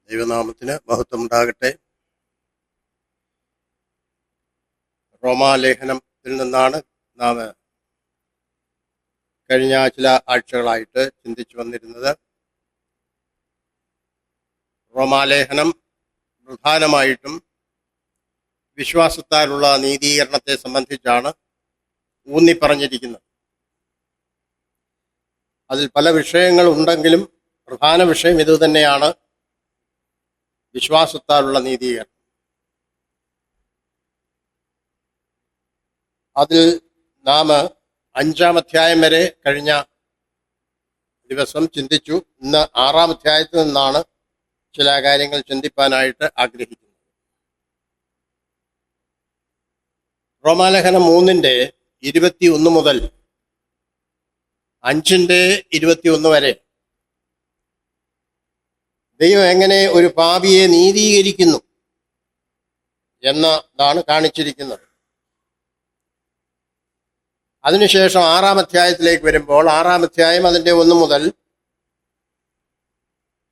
ദൈവനാമത്തിന് മഹത്വം ഉണ്ടാകട്ടെ. റോമാലേഖനത്തിൽ നിന്നാണ് നാം കഴിഞ്ഞ ചില ആഴ്ചകളായിട്ട് ചിന്തിച്ചു വന്നിരുന്നത്. റോമാലേഖനം പ്രധാനമായിട്ടും വിശ്വാസത്താലുള്ള നീതീകരണത്തെ സംബന്ധിച്ചാണ് ഊന്നിപ്പറഞ്ഞിരിക്കുന്നത്. അതിൽ പല വിഷയങ്ങളുണ്ടെങ്കിലും പ്രധാന വിഷയം ഇതുതന്നെയാണ്, വിശ്വാസത്താലുള്ള നീതീകരണം. അതിൽ നാം 5-ാം അധ്യായം വരെ കഴിഞ്ഞ ദിവസം ചിന്തിച്ചു. ഇന്ന് 6-ാം അധ്യായത്തിൽ നിന്നാണ് ചില കാര്യങ്ങൾ ചിന്തിപ്പാനായിട്ട് ആഗ്രഹിക്കുന്നത്. റോമാലേഖനം 3:21 മുതൽ 5:21 വരെ ദൈവം എങ്ങനെ ഒരു പാപിയെ നീതീകരിക്കുന്നു എന്നതാണ് കാണിച്ചിരിക്കുന്നത്. അതിനുശേഷം 6-ാം അധ്യായത്തിലേക്ക് വരുമ്പോൾ 6-ാം അധ്യായം അതിൻ്റെ 1 മുതൽ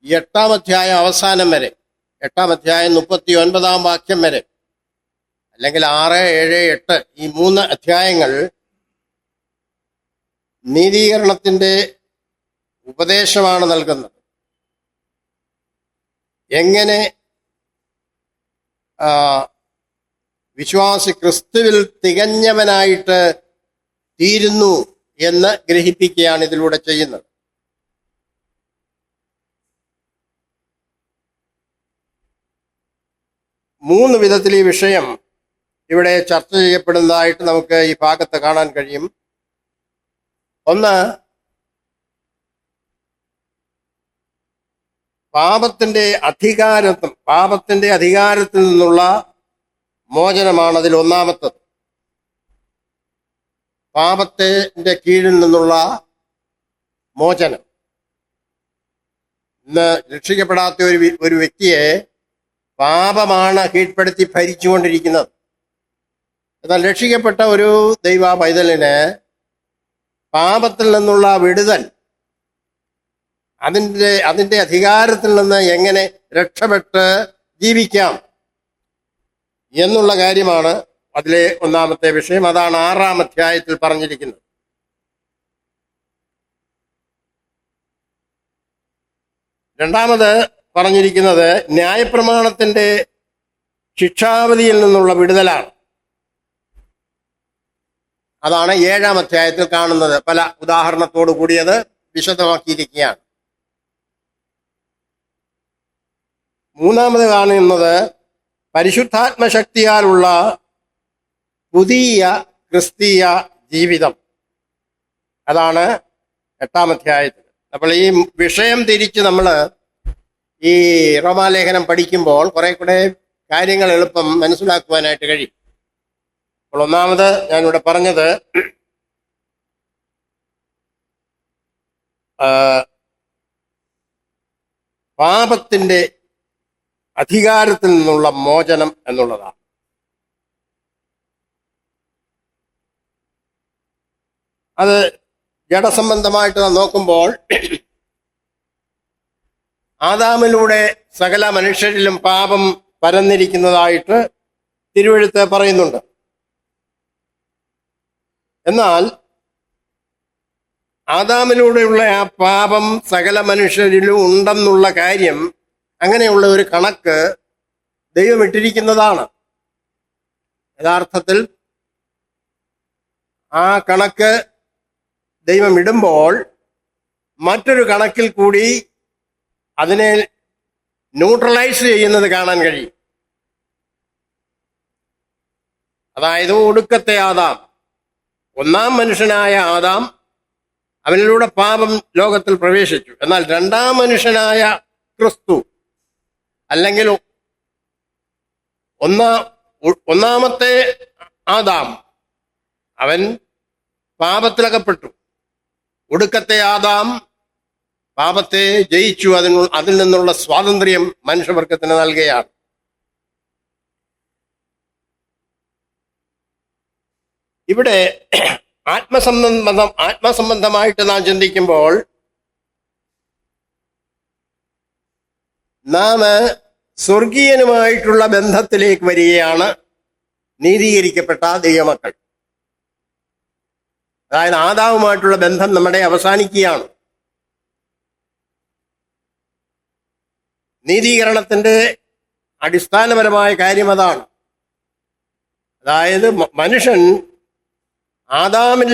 8-ാം അധ്യായം അവസാനം വരെ, 8-ാം അധ്യായം 39-ാം വാക്യം വരെ, അല്ലെങ്കിൽ 6, 7, 8 ഈ 3 അധ്യായങ്ങൾ നീതീകരണത്തിൻ്റെ ഉപദേശമാണ് നൽകുന്നത്. എങ്ങനെ വിശ്വാസി ക്രിസ്തുവിൽ തികഞ്ഞവനായിട്ട് തീരുന്നു എന്ന് ഗ്രഹിപ്പിക്കുകയാണ് ഇതിലൂടെ ചെയ്യുന്നത്. മൂന്ന് വിധത്തിൽ ഈ വിഷയം ഇവിടെ ചർച്ച ചെയ്യപ്പെടുന്നതായിട്ട് നമുക്ക് ഈ ഭാഗത്ത് കാണാൻ കഴിയും. ഒന്ന്, പാപത്തിന്റെ അധികാരത്തിൽ നിന്നുള്ള മോചനമാണ് അതിൽ ഒന്നാമത്തത്. പാപത്തിന്റെ കീഴിൽ നിന്നുള്ള മോചനം. ഇന്ന് രക്ഷിക്കപ്പെടാത്ത ഒരു വ്യക്തിയെ പാപമാണ് കീഴ്പ്പെടുത്തി ഭരിച്ചുകൊണ്ടിരിക്കുന്നത്. എന്നാൽ രക്ഷിക്കപ്പെട്ട ഒരു ദൈവ പൈതലിന് പാപത്തിൽ നിന്നുള്ള വിടുതൽ, അതിന്റെ അധികാരത്തിൽ നിന്ന് എങ്ങനെ രക്ഷപ്പെട്ട് ജീവിക്കാം എന്നുള്ള കാര്യമാണ് അതിലെ ഒന്നാമത്തെ വിഷയം. അതാണ് 6-ാം അധ്യായത്തിൽ പറഞ്ഞിരിക്കുന്നത്. രണ്ടാമത് പറഞ്ഞിരിക്കുന്നത് ന്യായപ്രമാണത്തിന്റെ ശിക്ഷാവധിയിൽ നിന്നുള്ള വിടുതലാണ്. അതാണ് 7-ാം അധ്യായത്തിൽ കാണുന്നത്. പല ഉദാഹരണത്തോടു കൂടിയത് വിശദമാക്കിയിരിക്കുകയാണ്. മൂന്നാമത് കാണുന്നത് പരിശുദ്ധാത്മശക്തിയാലുള്ള പുതിയ ക്രിസ്തീയ ജീവിതം. അതാണ് 8-ാം അധ്യായത്തിൽ. അപ്പോൾ ഈ വിഷയം തിരിച്ച് നമ്മൾ ഈ റോമാലേഖനം പഠിക്കുമ്പോൾ കുറെ കൂടെ കാര്യങ്ങൾ എളുപ്പം മനസ്സിലാക്കുവാനായിട്ട് കഴിയും. അപ്പോൾ ഒന്നാമത് ഞാനിവിടെ പറഞ്ഞത് പാപത്തിന്റെ അധികാരത്തിൽ നിന്നുള്ള മോചനം എന്നുള്ളതാണ്. അത് ജഡസംബന്ധമായിട്ട് നോക്കുമ്പോൾ ആദാമിലൂടെ സകല മനുഷ്യരിലും പാപം പരന്നിരിക്കുന്നതായിട്ട് തിരുവെഴുത്ത് പറയുന്നുണ്ട്. എന്നാൽ ആദാമിലൂടെയുള്ള ആ പാപം സകല മനുഷ്യരിലും ഉണ്ടെന്നുള്ള കാര്യം, അങ്ങനെയുള്ള ഒരു കണക്ക് ദൈവം ഇട്ടിരിക്കുന്നതാണ്. യഥാർത്ഥത്തിൽ ആ കണക്ക് ദൈവം ഇടുമ്പോൾ മറ്റൊരു കണക്കിൽ കൂടി അതിനെ ന്യൂട്രലൈസ് ചെയ്യുന്നത് കാണാൻ കഴിയും. അതായത് ഒടുക്കത്തെ ആദാം, ഒന്നാം മനുഷ്യനായ ആദാം, അവനിലൂടെ പാപം ലോകത്തിൽ പ്രവേശിച്ചു. എന്നാൽ രണ്ടാം മനുഷ്യനായ ക്രിസ്തു, അല്ലെങ്കിൽ ഒന്നാമത്തെ ആദാം, അവൻ പാപത്തിലകപ്പെട്ടു. ഒടുക്കത്തെ ആദാം പാപത്തെ ജയിച്ചു. അതിൽ നിന്നുള്ള സ്വാതന്ത്ര്യം മനുഷ്യവർഗത്തിന് നൽകുകയാണ്. ഇവിടെ ആത്മസംബന്ധമായിട്ട് നാം ചിന്തിക്കുമ്പോൾ നാം സ്വർഗീയനുമായിട്ടുള്ള ബന്ധത്തിലേക്ക് വരികയാണ് നീതീകരിക്കപ്പെട്ട ദൈവമക്കൾ. അതായത് ആദാവുമായിട്ടുള്ള ബന്ധം നമ്മുടെ അവസാനിക്കുകയാണ്. നീതീകരണത്തിന്റെ അടിസ്ഥാനപരമായ കാര്യം അതാണ്. അതായത് മനുഷ്യൻ ആദാമിൽ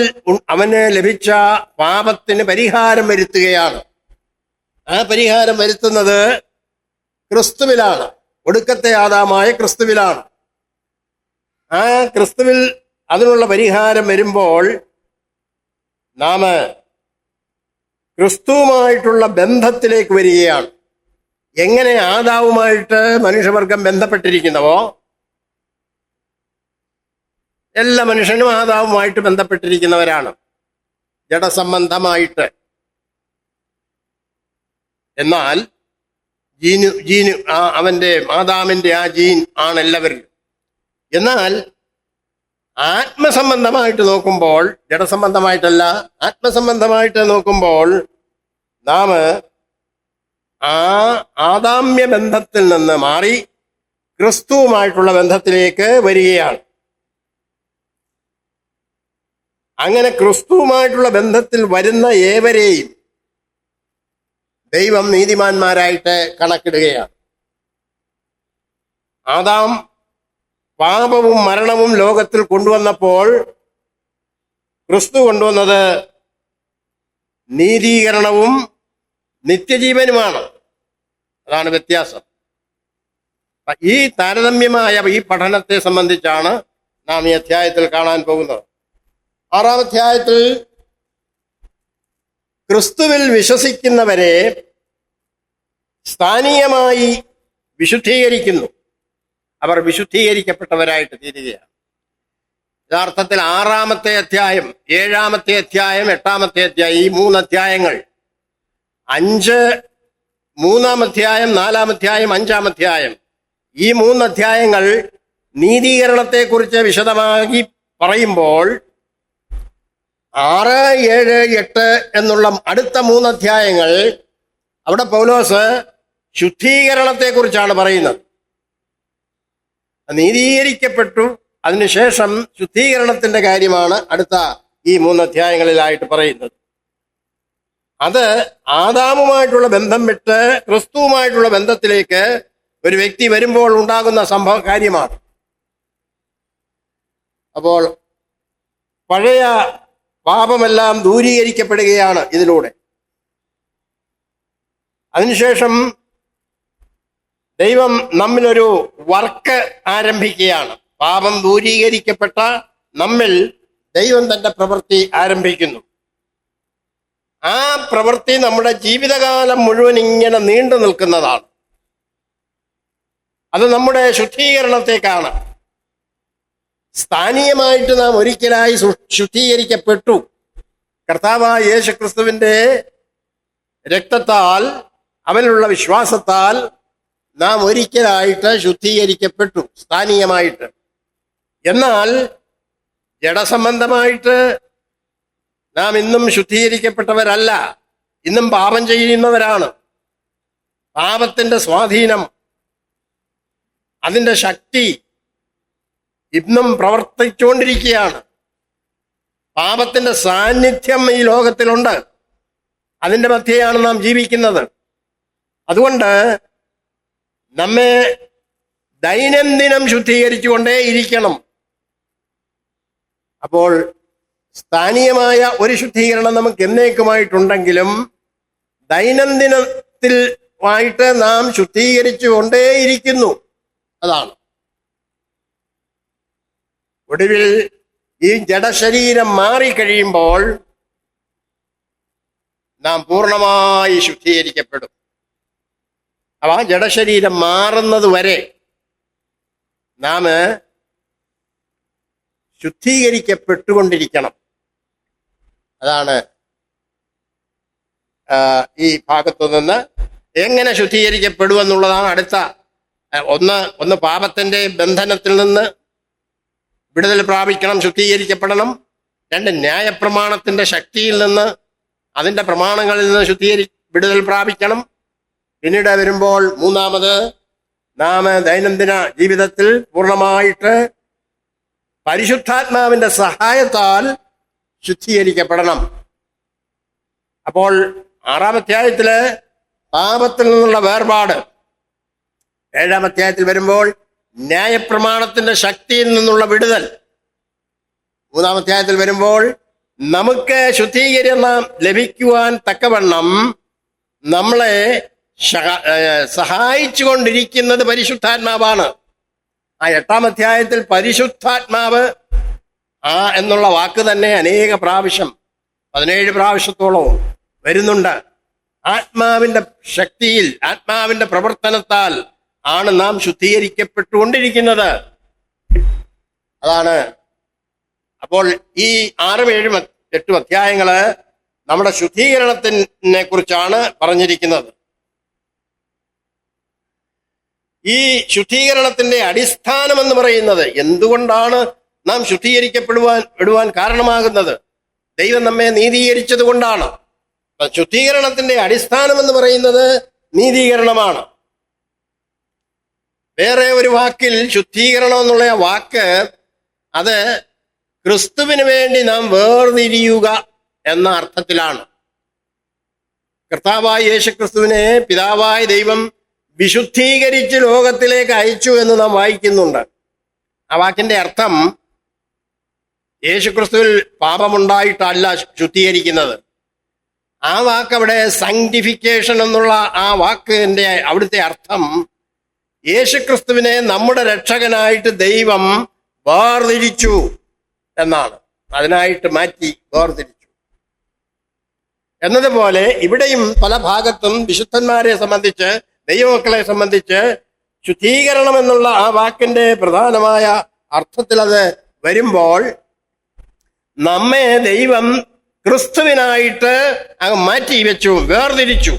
അവന് ലഭിച്ച പാപത്തിന് പരിഹാരം വരുത്തുകയാണ്. ആ പരിഹാരം വരുത്തുന്നത് ക്രിസ്തുവിലാണ്. ഒടുക്കത്തെ ആദാമായ ക്രിസ്തുവിലാണ്. ആ ക്രിസ്തുവിൽ അതിനുള്ള പരിഹാരം വരുമ്പോൾ നാം ക്രിസ്തുവുമായിട്ടുള്ള ബന്ധത്തിലേക്ക് വരികയാണ്. എങ്ങനെ ആദാവുമായിട്ട് മനുഷ്യവർഗം ബന്ധപ്പെട്ടിരിക്കുന്നവോ, എല്ലാ മനുഷ്യനും ആദാവുമായിട്ട് ബന്ധപ്പെട്ടിരിക്കുന്നവരാണ് ജഡസംബന്ധമായിട്ട്. എന്നാൽ ജീനു അവന്റെ ആദാമിന്റെ ആ ജീൻ ആണ് എല്ലാവരിലും. എന്നാൽ ആത്മസംബന്ധമായിട്ട് നോക്കുമ്പോൾ, ജഡസംബന്ധമായിട്ടല്ല, ആത്മസംബന്ധമായിട്ട് നോക്കുമ്പോൾ നാം ആ ആദാമ്യ ബന്ധത്തിൽ നിന്ന് മാറി ക്രിസ്തുവുമായിട്ടുള്ള ബന്ധത്തിലേക്ക് വരികയാണ്. അങ്ങനെ ക്രിസ്തുവുമായിട്ടുള്ള ബന്ധത്തിൽ വരുന്ന ഏവരെയും ദൈവം നീതിമാന്മാരായിട്ട് കണക്കിടുകയാണ്. ആദാം പാപവും മരണവും ലോകത്തിൽ കൊണ്ടുവന്നപ്പോൾ ക്രിസ്തു കൊണ്ടുവന്നത് നീതീകരണവും നിത്യജീവനുമാണ്. അതാണ് വ്യത്യാസം. ഈ താരതമ്യമായ ഈ പഠനത്തെ സംബന്ധിച്ചാണ് നാം ഈ അധ്യായത്തിൽ കാണാൻ പോകുന്നത്. 6-ാം അധ്യായത്തിൽ ക്രിസ്തുവിൽ വിശ്വസിക്കുന്നവരെ സ്ഥാനീയമായി വിശുദ്ധീകരിക്കുന്നു. അവർ വിശുദ്ധീകരിക്കപ്പെട്ടവരായിട്ട് തീരുകയാണ്. യഥാർത്ഥത്തിൽ 6-ാമത്തെ അധ്യായം, 7-ാമത്തെ അധ്യായം, 8-ാമത്തെ അധ്യായം, ഈ 3 അധ്യായങ്ങൾ, 3-ാം അധ്യായം, 4-ാം അധ്യായം, 5-ാം അധ്യായം, ഈ 3 അധ്യായങ്ങൾ നീതീകരണത്തെക്കുറിച്ച് വിശദമായി പറയുമ്പോൾ 6, 7, 8 എന്നുള്ള അടുത്ത 3 അധ്യായങ്ങൾ അവിടെ പൗലോസ് ശുദ്ധീകരണത്തെക്കുറിച്ചാണ് പറയുന്നത്. നീതീകരിക്കപ്പെട്ടു, അതിനുശേഷം ശുദ്ധീകരണത്തിന്റെ കാര്യമാണ് അടുത്ത ഈ 3 അധ്യായങ്ങളിലായിട്ട് പറയുന്നത്. അത് ആദാമുമായിട്ടുള്ള ബന്ധം വിട്ട് ക്രിസ്തുവുമായിട്ടുള്ള ബന്ധത്തിലേക്ക് ഒരു വ്യക്തി വരുമ്പോൾ ഉണ്ടാകുന്ന കാര്യമാണ്. അപ്പോൾ പഴയ പാപമെല്ലാം ദൂരീകരിക്കപ്പെടുകയാണ് ഇതിലൂടെ. അതിനുശേഷം ദൈവം നമ്മിലൊരു വർക്ക് ആരംഭിക്കുകയാണ്. പാപം ദൂരീകരിക്കപ്പെട്ട നമ്മിൽ ദൈവം തന്റെ പ്രവൃത്തി ആരംഭിക്കുന്നു. ആ പ്രവൃത്തി നമ്മുടെ ജീവിതകാലം മുഴുവൻ ഇങ്ങനെ നീണ്ടു നിൽക്കുന്നതാണ്. അത് നമ്മുടെ ശുദ്ധീകരണത്തേക്കാണ്. സ്ഥാനീയമായിട്ട് നാം ഒരിക്കലായി ശുദ്ധീകരിക്കപ്പെട്ടു. കർത്താവായ യേശുക്രിസ്തുവിന്റെ രക്തത്താൽ, അവനിലുള്ള വിശ്വാസത്താൽ നാം ഒരിക്കലായിട്ട് ശുദ്ധീകരിക്കപ്പെട്ടു, സ്ഥാനീയമായിട്ട്. എന്നാൽ ജഡസംബന്ധമായിട്ട് നാം ഇന്നും ശുദ്ധീകരിക്കപ്പെട്ടവരല്ല. ഇന്നും പാപം ചെയ്യുന്നവരാണ്. പാപത്തിന്റെ സ്വാധീനം, അതിന്റെ ശക്തി ഇന്നും പ്രവർത്തിച്ചുകൊണ്ടിരിക്കുകയാണ്. പാപത്തിന്റെ സാന്നിധ്യം ഈ ലോകത്തിലുണ്ട്. അതിന്റെ മധ്യയാണ് നാം ജീവിക്കുന്നത്. അതുകൊണ്ട് നമ്മെ ദൈനംദിനം ശുദ്ധീകരിച്ചുകൊണ്ടേ ഇരിക്കണം. അപ്പോൾ സ്ഥാനീയമായ ഒരു ശുദ്ധീകരണം നമുക്ക് എന്നേക്കുമായിട്ടുണ്ടെങ്കിലും ദൈനംദിനത്തിൽ ആയിട്ട് നാം ശുദ്ധീകരിച്ചുകൊണ്ടേയിരിക്കുന്നു. അതാണ് ഒടുവിൽ ഈ ജഡശരീരം മാറിക്കഴിയുമ്പോൾ നാം പൂർണ്ണമായി ശുദ്ധീകരിക്കപ്പെടും. അപ്പൊ ആ ജഡശരീരം മാറുന്നത് വരെ നാം ശുദ്ധീകരിക്കപ്പെട്ടുകൊണ്ടിരിക്കണം. അതാണ് ഈ ഭാഗത്തു നിന്ന് എങ്ങനെ ശുദ്ധീകരിക്കപ്പെടുമെന്നുള്ളതാണ് അടുത്ത ഒന്ന് പാപത്തിന്റെ ബന്ധനത്തിൽ നിന്ന് വിടുതൽ പ്രാപിക്കണം, ശുദ്ധീകരിക്കപ്പെടണം. 2 ന്യായപ്രമാണത്തിന്റെ ശക്തിയിൽ നിന്ന്, അതിന്റെ പ്രമാണങ്ങളിൽ നിന്ന് വിടുതൽ പ്രാപിക്കണം. പിന്നീട് വരുമ്പോൾ മൂന്നാമത്, നാം ദൈനംദിന ജീവിതത്തിൽ പൂർണ്ണമായിട്ട് പരിശുദ്ധാത്മാവിന്റെ സഹായത്താൽ ശുദ്ധീകരിക്കപ്പെടണം. അപ്പോൾ 6-ാം അധ്യായത്തില് പാപത്തിൽ നിന്നുള്ള വേർപാട്, 7-ാം അധ്യായത്തിൽ വരുമ്പോൾ ന്യായപ്രമാണത്തിന്റെ ശക്തിയിൽ നിന്നുള്ള വിടുതൽ, 3-ാം അധ്യായത്തിൽ വരുമ്പോൾ നമുക്ക് ശുദ്ധീകരണം ലഭിക്കുവാൻ തക്കവണ്ണം നമ്മളെ സഹായിച്ചു കൊണ്ടിരിക്കുന്നത് പരിശുദ്ധാത്മാവാണ്. ആ 8-ാം അധ്യായത്തിൽ പരിശുദ്ധാത്മാവ് എന്നുള്ള വാക്ക് തന്നെ അനേക പ്രാവശ്യം, 17 പ്രാവശ്യത്തോളവും വരുന്നുണ്ട്. ആത്മാവിന്റെ ശക്തിയിൽ, ആത്മാവിന്റെ പ്രവർത്തനത്താൽ ആണ് നാം ശുദ്ധീകരിക്കപ്പെട്ടുകൊണ്ടിരിക്കുന്നത്. അതാണ് അപ്പോൾ ഈ 6, 7, 8 അധ്യായങ്ങള് നമ്മുടെ ശുദ്ധീകരണത്തിനെ കുറിച്ചാണ് പറഞ്ഞിരിക്കുന്നത്. ഈ ശുദ്ധീകരണത്തിന്റെ അടിസ്ഥാനം എന്ന് പറയുന്നത്, എന്തുകൊണ്ടാണ് നാം ശുദ്ധീകരിക്കപ്പെടുവാൻ കാരണമാകുന്നത്? ദൈവം നമ്മെ നീതീകരിച്ചത് കൊണ്ടാണ്. ശുദ്ധീകരണത്തിന്റെ അടിസ്ഥാനം എന്ന് പറയുന്നത് നീതീകരണമാണ്. വേറെ ഒരു വാക്കിൽ ശുദ്ധീകരണം എന്നുള്ള വാക്ക്, അത് ക്രിസ്തുവിന് വേണ്ടി നാം വേർതിരിയുക എന്ന അർത്ഥത്തിലാണ്. കർത്താവായ യേശുക്രിസ്തുവിനെ പിതാവായ ദൈവം വിശുദ്ധീകരിച്ച് ലോകത്തിലേക്ക് അയച്ചു എന്ന് നാം വായിക്കുന്നുണ്ട്. ആ വാക്കിന്റെ അർത്ഥം, യേശുക്രിസ്തുവിൽ പാപമുണ്ടായിട്ടല്ല ശുദ്ധീകരിക്കുന്നത്. ആ വാക്ക് അവിടെ സാങ്ക്ടിഫിക്കേഷൻ എന്നുള്ള ആ വാക്കിന്റെ അവിടുത്തെ അർത്ഥം, യേശുക്രിസ്തുവിനെ നമ്മുടെ രക്ഷകനായിട്ട് ദൈവം വേർതിരിച്ചു എന്നാണ്. അതിനായിട്ട് മാറ്റി വേർതിരിച്ചു എന്നതുപോലെ ഇവിടെയും പല ഭാഗത്തും വിശുദ്ധന്മാരെ സംബന്ധിച്ച്, ദൈവമക്കളെ സംബന്ധിച്ച് ശുദ്ധീകരണം എന്നുള്ള ആ വാക്കിന്റെ പ്രധാനമായ അർത്ഥത്തിൽ അത് വരുമ്പോൾ, നമ്മെ ദൈവം ക്രിസ്തുവിനായിട്ട് അങ്ങ് മാറ്റി വെച്ചു, വേർതിരിച്ചു.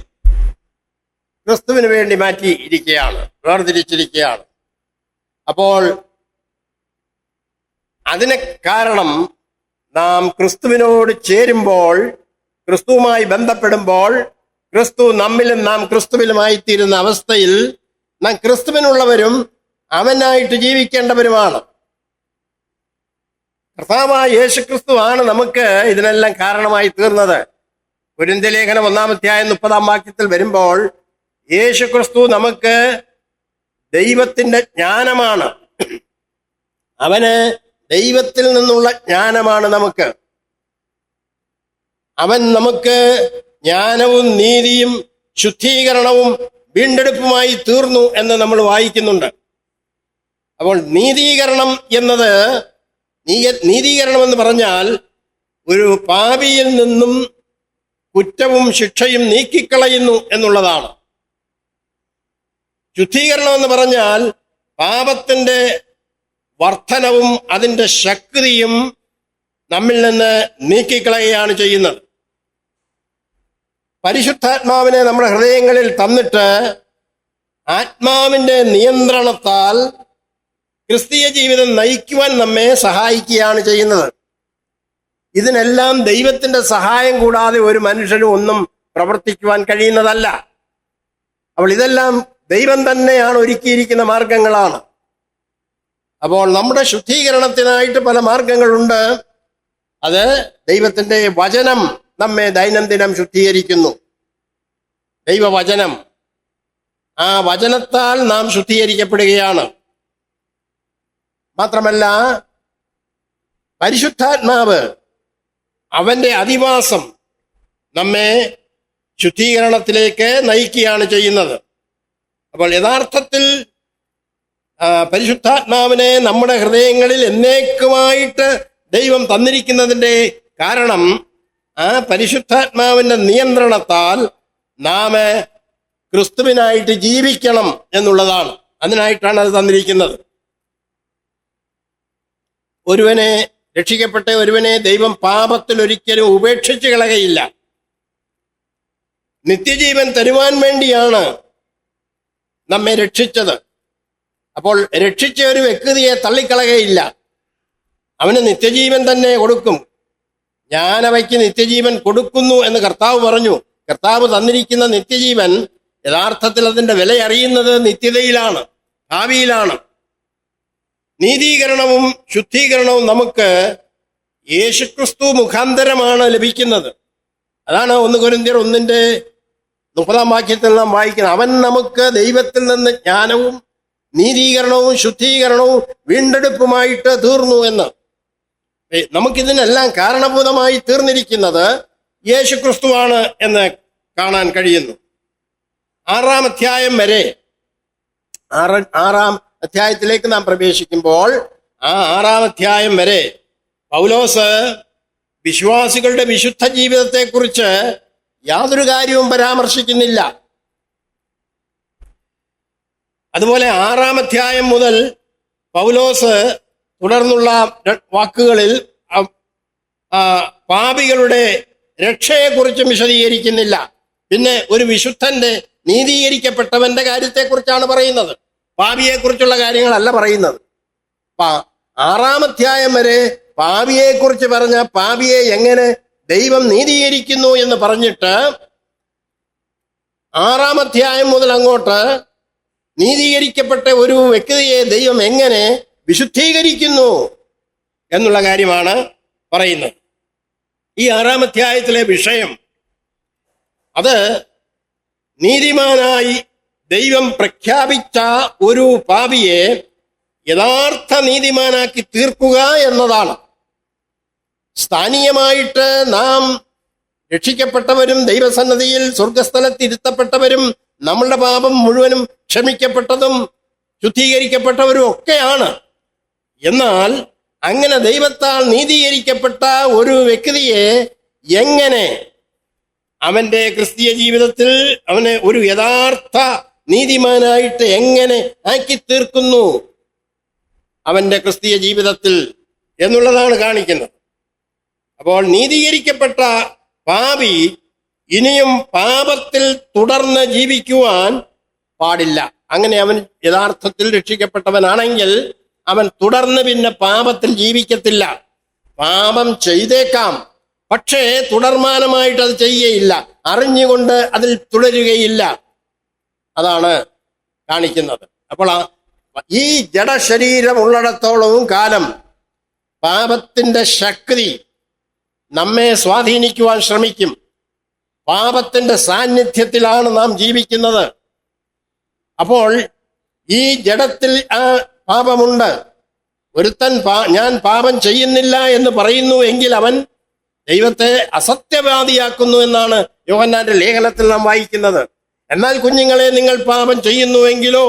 ക്രിസ്തുവിന് വേണ്ടി മാറ്റി ഇരിക്കുകയാണ്, വേർതിരിച്ചിരിക്കുകയാണ്. അപ്പോൾ അതിന് കാരണം, നാം ക്രിസ്തുവിനോട് ചേരുമ്പോൾ, ക്രിസ്തുവുമായി ബന്ധപ്പെടുമ്പോൾ, ക്രിസ്തു നമ്മിലും നാം ക്രിസ്തുവിലുമായിത്തീരുന്ന അവസ്ഥയിൽ നാം ക്രിസ്തുവിനുള്ളവരും അവനായിട്ട് ജീവിക്കേണ്ടവരുമാണ്. കർത്താവായ യേശുക്രിസ്തുവാണ് നമുക്ക് ഇതിനെല്ലാം കാരണമായി തീർന്നത്. കൊരിന്ത്യർ ലേഖനം 1-ാം അധ്യായം 30-ാം വാക്യത്തിൽ വരുമ്പോൾ, യേശുക്രിസ്തു നമുക്ക് ദൈവത്തിന്റെ ജ്ഞാനമാണ്. അവന് ദൈവത്തിൽ നിന്നുള്ള ജ്ഞാനമാണ് നമുക്ക്. അവൻ നമുക്ക് ജ്ഞാനവും നീതിയും ശുദ്ധീകരണവും വീണ്ടെടുപ്പുമായി തീർന്നു എന്ന് നമ്മൾ വായിക്കുന്നുണ്ട്. അപ്പോൾ നീതീകരണം എന്ന് പറഞ്ഞാൽ ഒരു പാപിയിൽ നിന്നും കുറ്റവും ശിക്ഷയും നീക്കിക്കളയുന്നു എന്നുള്ളതാണ്. ശുദ്ധീകരണം എന്ന് പറഞ്ഞാൽ പാപത്തിന്റെ വർധനവും അതിന്റെ ശക്തിയും നമ്മിൽ നിന്ന് നീക്കിക്കളയുകയാണ് ചെയ്യുന്നത്. പരിശുദ്ധാത്മാവിനെ നമ്മുടെ ഹൃദയങ്ങളിൽ തന്നിട്ട് ആത്മാവിന്റെ നിയന്ത്രണത്താൽ ക്രിസ്തീയ ജീവിതം നയിക്കുവാൻ നമ്മെ സഹായിക്കുകയാണ് ചെയ്യുന്നത്. ഇതിനെല്ലാം ദൈവത്തിന്റെ സഹായം കൂടാതെ ഒരു മനുഷ്യനും ഒന്നും പ്രവർത്തിക്കുവാൻ കഴിയുന്നതല്ല. അപ്പോൾ ഇതെല്ലാം ദൈവം തന്നെയാണ് ഒരുക്കിയിരിക്കുന്ന മാർഗങ്ങളാണ്. അപ്പോൾ നമ്മുടെ ശുദ്ധീകരണത്തിനായിട്ട് പല മാർഗങ്ങളുണ്ട്. അത് ദൈവത്തിന്റെ വചനം നമ്മെ ദൈനംദിനം ശുദ്ധീകരിക്കുന്നു. ദൈവവചനം, ആ വചനത്താൽ നാം ശുദ്ധീകരിക്കപ്പെടുകയാണ്. മാത്രമല്ല, പരിശുദ്ധാത്മാവ്, അവന്റെ അധിവാസം നമ്മെ ശുദ്ധീകരണത്തിലേക്ക് നയിക്കുകയാണ് ചെയ്യുന്നത്. അപ്പോൾ യഥാർത്ഥത്തിൽ പരിശുദ്ധാത്മാവിനെ നമ്മുടെ ഹൃദയങ്ങളിൽ എന്നേക്കുമായിട്ട് ദൈവം തന്നിരിക്കുന്നതിൻ്റെ കാരണം, ആ പരിശുദ്ധാത്മാവിന്റെ നിയന്ത്രണത്താൽ നാം ക്രിസ്തുവിനായിട്ട് ജീവിക്കണം എന്നുള്ളതാണ്. അതിനായിട്ടാണ് അത് തന്നിരിക്കുന്നത്. രക്ഷിക്കപ്പെട്ട ഒരുവനെ ദൈവം പാപത്തിൽ ഒരിക്കലും ഉപേക്ഷിച്ച് കളയുകയില്ല. നിത്യജീവൻ തരുവാൻ വേണ്ടിയാണ് നമ്മെ രക്ഷിച്ചത്. അപ്പോൾ രക്ഷിച്ച ഒരു വ്യക്തിയെ തള്ളിക്കളയുകയില്ല. അവന് നിത്യജീവൻ തന്നെ കൊടുക്കും. ഞാൻ അവയ്ക്ക് നിത്യജീവൻ കൊടുക്കുന്നു എന്ന് കർത്താവ് പറഞ്ഞു. കർത്താവ് തന്നിരിക്കുന്ന നിത്യജീവൻ യഥാർത്ഥത്തിൽ അതിൻ്റെ വില അറിയുന്നത് നിത്യതയിലാണ്, ഭാവിയിലാണ്. നീതീകരണവും ശുദ്ധീകരണവും നമുക്ക് യേശുക്രിസ്തു മുഖാന്തരമാണ് ലഭിക്കുന്നത്. അതാണ് 1 കൊരിന്ത്യർ 1:30 നാം വായിക്കുന്നത്. അവൻ നമുക്ക് ദൈവത്തിൽ നിന്ന് ജ്ഞാനവും നീതീകരണവും ശുദ്ധീകരണവും വീണ്ടെടുപ്പുമായിട്ട് തീർന്നു എന്ന്. നമുക്കിതിനെല്ലാം കാരണഭൂതമായി തീർന്നിരിക്കുന്നത് യേശുക്രിസ്തുവാണ് എന്ന് കാണാൻ കഴിയുന്നു. 6-ാം അധ്യായം വരെ, 6-ാം അധ്യായത്തിലേക്ക് നാം പ്രവേശിക്കുമ്പോൾ ആ 6-ാം അധ്യായം വരെ പൗലോസ് വിശ്വാസികളുടെ വിശുദ്ധ ജീവിതത്തെക്കുറിച്ച് യാതൊരു കാര്യവും പരാമർശിക്കുന്നില്ല. അതുപോലെ 6-ാം അധ്യായം മുതൽ പൗലോസ് തുടർന്നുള്ള വാക്കുകളിൽ പാപികളുടെ രക്ഷയെക്കുറിച്ചും വിശദീകരിക്കുന്നില്ല. പിന്നെ ഒരു വിശുദ്ധന്റെ നീതീകരിക്കപ്പെട്ടവന്റെ കാര്യത്തെക്കുറിച്ചാണ് പറയുന്നത്, പാപിയെക്കുറിച്ചുള്ള കാര്യങ്ങളല്ല പറയുന്നത്. 6-ാം അധ്യായം വരെ പാപിയെക്കുറിച്ച് പറഞ്ഞ പാപിയെ എങ്ങനെ ദൈവം നീതീകരിക്കുന്നു എന്ന് പറഞ്ഞിട്ട് 6-ാം അധ്യായം മുതൽ അങ്ങോട്ട് നീതീകരിക്കപ്പെട്ട ഒരു വ്യക്തിയെ ദൈവം എങ്ങനെ വിശുദ്ധീകരിക്കുന്നു എന്നുള്ള കാര്യമാണ് പറയുന്നത്. ഈ 6-ാം അധ്യായത്തിലെ വിഷയം അത് നീതിമാനായി ദൈവം പ്രഖ്യാപിച്ച ഒരു പാപിയെ യഥാർത്ഥ നീതിമാനാക്കി തീർക്കുക എന്നതാണ്. സ്ഥാനീയമായിട്ട് നാം രക്ഷിക്കപ്പെട്ടവരും ദൈവസന്നദ്ധിയിൽ സ്വർഗസ്ഥലത്തിരുത്തപ്പെട്ടവരും നമ്മളുടെ പാപം മുഴുവനും ക്ഷമിക്കപ്പെട്ടതും ശുദ്ധീകരിക്കപ്പെട്ടവരും ഒക്കെയാണ്. എന്നാൽ അങ്ങനെ ദൈവത്താൽ നീതീകരിക്കപ്പെട്ട ഒരു വ്യക്തിയെ എങ്ങനെ അവന്റെ ക്രിസ്തീയ ജീവിതത്തിൽ അവനെ ഒരു യഥാർത്ഥ നീതിമാനായിട്ട് എങ്ങനെ ആക്കി തീർക്കുന്നു അവന്റെ ക്രിസ്തീയ ജീവിതത്തിൽ എന്നുള്ളതാണ് കാണിക്കുന്നത്. അപ്പോൾ നീതീകരിക്കപ്പെട്ട പാപി ഇനിയും പാപത്തിൽ തുടർന്ന് ജീവിക്കുവാൻ പാടില്ല. അങ്ങനെ അവൻ യഥാർത്ഥത്തിൽ രക്ഷിക്കപ്പെട്ടവനാണെങ്കിൽ അവൻ തുടർന്ന് പിന്നെ പാപത്തിൽ ജീവിക്കത്തില്ല. പാപം ചെയ്തേക്കാം, പക്ഷേ തുടർമാനമായിട്ട് അത് ചെയ്യുകയില്ല, അറിഞ്ഞുകൊണ്ട് അതിൽ തുടരുകയില്ല. അതാണ് കാണിക്കുന്നത്. അപ്പോൾ ഈ ജഡശരീരം ഉള്ളിടത്തോളവും കാലം പാപത്തിന്റെ ശക്തി നമ്മെ സ്വാധീനിക്കുവാൻ ശ്രമിക്കും. പാപത്തിന്റെ സാന്നിധ്യത്തിലാണ് നാം ജീവിക്കുന്നത്. അപ്പോൾ ഈ ജഡത്തിൽ ആ പാപമുണ്ട്. ഒരുത്തൻ ഞാൻ പാപം ചെയ്യുന്നില്ല എന്ന് പറയുന്നു എങ്കിൽ അവൻ ദൈവത്തെ അസത്യവാദിയാക്കുന്നു എന്നാണ് യോഹന്നാന്റെ ലേഖനത്തിൽ നാം വായിക്കുന്നത്. എന്നാൽ കുഞ്ഞുങ്ങളെ, നിങ്ങൾ പാപം ചെയ്യുന്നുവെങ്കിലോ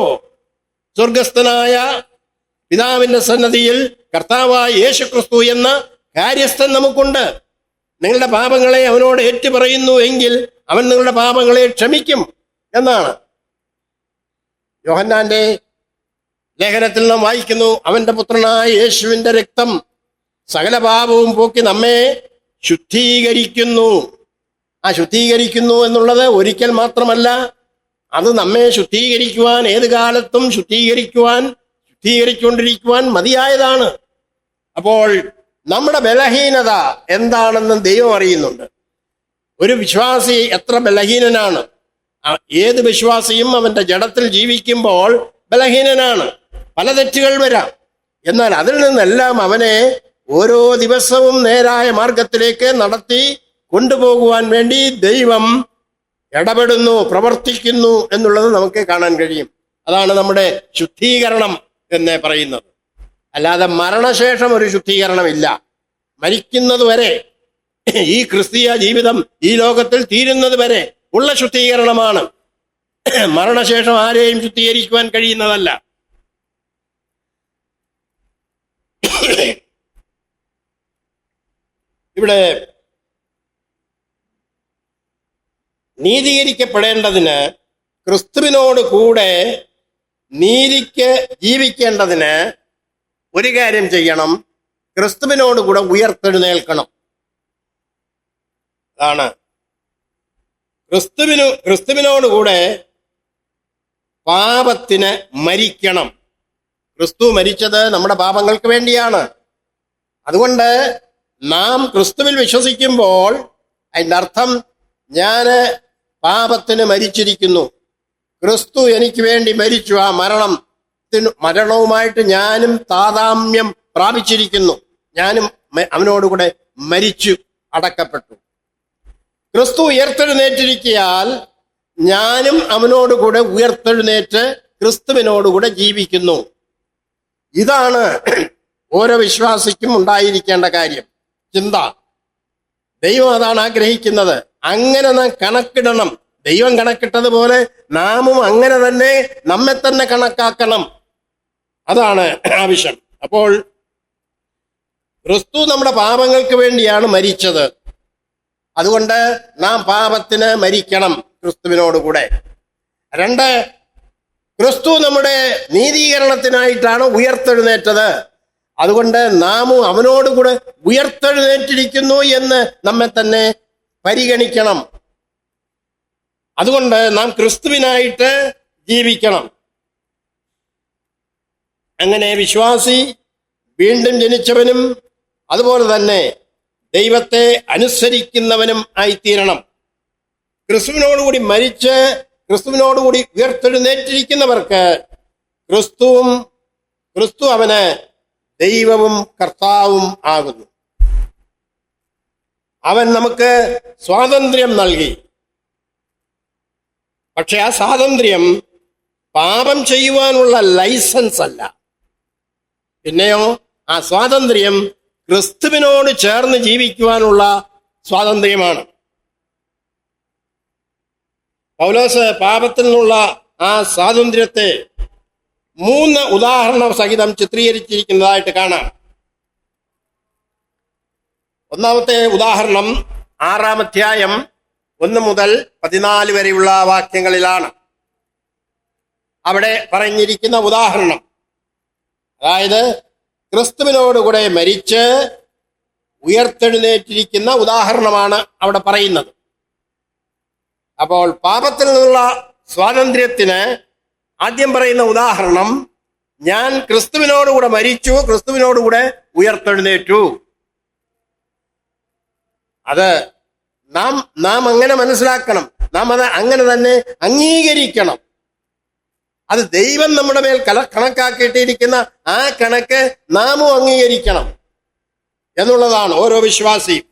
സ്വർഗസ്ഥനായ പിതാവിന്റെ സന്നദ്ധിയിൽ കർത്താവായ യേശുക്രിസ്തു എന്ന കാര്യസ്ഥൻ നമുക്കുണ്ട്. നിങ്ങളുടെ പാപങ്ങളെ അവനോട് ഏറ്റുപറയുന്നു എങ്കിൽ അവൻ നിങ്ങളുടെ പാപങ്ങളെ ക്ഷമിക്കും എന്നാണ്. യോഹന്നാന്റെ ലേഖനത്തിൽ നാം വായിക്കുന്നു, അവന്റെ പുത്രനായ യേശുവിന്റെ രക്തം സകല പാപവും പോക്കി നമ്മെ ശുദ്ധീകരിക്കുന്നു. ആ ശുദ്ധീകരിക്കുന്നു എന്നുള്ളത് ഒരിക്കൽ മാത്രമല്ല, അത് നമ്മെ ശുദ്ധീകരിക്കുവാൻ ഏത് കാലത്തും ശുദ്ധീകരിച്ചുകൊണ്ടിരിക്കുവാൻ മതിയായതാണ്. അപ്പോൾ നമ്മുടെ ബലഹീനത എന്താണെന്ന് ദൈവം അറിയുന്നുണ്ട്. ഒരു വിശ്വാസി എത്ര ബലഹീനനാണ്. ഏത് വിശ്വാസിയും അവന്റെ ജഡത്തിൽ ജീവിക്കുമ്പോൾ ബലഹീനനാണ്. പല തെറ്റുകൾ വരാം. എന്നാൽ അതിൽ നിന്നെല്ലാം അവനെ ഓരോ ദിവസവും നേരായ മാർഗത്തിലേക്ക് നടത്തി കൊണ്ടുപോകുവാൻ വേണ്ടി ദൈവം ഇടപെടുന്നു, പ്രവർത്തിക്കുന്നു എന്നുള്ളത് നമുക്ക് കാണാൻ കഴിയും. അതാണ് നമ്മുടെ ശുദ്ധീകരണം എന്ന് പറയുന്നത്. അല്ലാതെ മരണശേഷം ഒരു ശുദ്ധീകരണമില്ല. മരിക്കുന്നത് വരെ, ഈ ക്രിസ്തീയ ജീവിതം ഈ ലോകത്തിൽ തീരുന്നത് വരെ ഉള്ള ശുദ്ധീകരണമാണ്. മരണശേഷം ആരെയും ശുദ്ധീകരിക്കുവാൻ കഴിയുന്നതല്ല. ഇവിടെ നീതീകരിക്കപ്പെടേണ്ടതിന്, ക്രിസ്തുവിനോട് കൂടെ നീതിക്ക് ജീവിക്കേണ്ടതിന് ഒരു കാര്യം ചെയ്യണം, ക്രിസ്തുവിനോട് കൂടെ ഉയർത്തെഴുന്നേൽക്കണം. അതാണ് ക്രിസ്തുവിനോടുകൂടെ പാപത്തിന് മരിക്കണം. ക്രിസ്തു മരിച്ചത് നമ്മുടെ പാപങ്ങൾക്ക് വേണ്ടിയാണ്. അതുകൊണ്ട് നാം ക്രിസ്തുവിൽ വിശ്വസിക്കുമ്പോൾ അതിൻ്റെ അർത്ഥം ഞാൻ പാപത്തിന് മരിച്ചിരിക്കുന്നു, ക്രിസ്തു എനിക്ക് വേണ്ടി മരിച്ചു. ആ മരണവുമായിട്ട് ഞാനും താതാമ്യം പ്രാപിച്ചിരിക്കുന്നു. ഞാനും അവനോടുകൂടെ മരിച്ചു അടക്കപ്പെട്ടു. ക്രിസ്തു ഉയർത്തെഴുന്നേറ്റിരിക്കയാൽ ഞാനും അവനോടുകൂടെ ഉയർത്തെഴുന്നേറ്റ് ക്രിസ്തുവിനോടുകൂടെ ജീവിക്കുന്നു. ഇതാണ് ഓരോ വിശ്വാസിക്കും ഉണ്ടായിരിക്കേണ്ട കാര്യം, ചിന്ത. ദൈവം അതാണ് ആഗ്രഹിക്കുന്നത്. അങ്ങനെ നാം കണക്കിടണം. ദൈവം കണക്കിട്ടതുപോലെ നാമും അങ്ങനെ തന്നെ നമ്മെ തന്നെ കണക്കാക്കണം. അതാണ് ആവശ്യം. അപ്പോൾ ക്രിസ്തു നമ്മുടെ പാപങ്ങൾക്ക് വേണ്ടിയാണ് മരിച്ചത്. അതുകൊണ്ട് നാം പാപത്തിന് മരിക്കണം ക്രിസ്തുവിനോടുകൂടെ. 2, ക്രിസ്തു നമ്മുടെ നീതീകരണത്തിനായിട്ടാണ് ഉയർത്തെഴുന്നേറ്റത്. അതുകൊണ്ട് നാമും അവനോടുകൂടെ ഉയർത്തെഴുന്നേറ്റിരിക്കുന്നു എന്ന് നമ്മെ തന്നെ പരിഗണിക്കണം. അതുകൊണ്ട് നാം ക്രിസ്തുവിനായിട്ട് ജീവിക്കണം. അങ്ങനെ വിശ്വാസി വീണ്ടും ജനിച്ചവനും അതുപോലെ തന്നെ ദൈവത്തെ അനുസരിക്കുന്നവനും ആയിത്തീരണം. ക്രിസ്തുവിനോടുകൂടി മരിച്ച് ക്രിസ്തുവിനോടുകൂടി ഉയർത്തെഴുന്നേറ്റിരിക്കുന്നവർക്ക് ക്രിസ്തു അവന് ദൈവവും കർത്താവും ആകുന്നു. അവൻ നമുക്ക് സ്വാതന്ത്ര്യം നൽകി. പക്ഷെ ആ സ്വാതന്ത്ര്യം പാപം ചെയ്യുവാനുള്ള ലൈസൻസ് അല്ല. പിന്നെയോ ആ സ്വാതന്ത്ര്യം ക്രിസ്തുവിനോട് ചേർന്ന് ജീവിക്കുവാനുള്ള സ്വാതന്ത്ര്യമാണ്. പൗലോസ് പാപത്തിൽ നിന്നുള്ള ആ സ്വാതന്ത്ര്യത്തെ 3 ഉദാഹരണ സഹിതം ചിത്രീകരിച്ചിരിക്കുന്നതായിട്ട് കാണാം. ഒന്നാമത്തെ ഉദാഹരണം 6-ാം അധ്യായം 1 മുതൽ 14 വരെയുള്ള വാക്യങ്ങളിലാണ്. അവിടെ പറഞ്ഞിരിക്കുന്ന ഉദാഹരണം, അതായത് ക്രിസ്തുവിനോടുകൂടെ മരിച്ച് ഉയർത്തെഴുന്നേറ്റിരിക്കുന്ന ഉദാഹരണമാണ് അവിടെ പറയുന്നത്. അപ്പോൾ പാപത്തിൽ നിന്നുള്ള സ്വാതന്ത്ര്യത്തിന് ആദ്യം പറയുന്ന ഉദാഹരണം, ഞാൻ ക്രിസ്തുവിനോടുകൂടെ മരിച്ചു, ക്രിസ്തുവിനോടുകൂടെ ഉയർത്തെഴുന്നേറ്റു. അത് നാം അങ്ങനെ മനസ്സിലാക്കണം. നാം അത് അങ്ങനെ തന്നെ അംഗീകരിക്കണം. അത് ദൈവം നമ്മുടെ മേൽ കണക്കാക്കിയിട്ടിരിക്കുന്ന ആ കണക്ക് നാമും അംഗീകരിക്കണം എന്നുള്ളതാണ് ഓരോ വിശ്വാസിയും.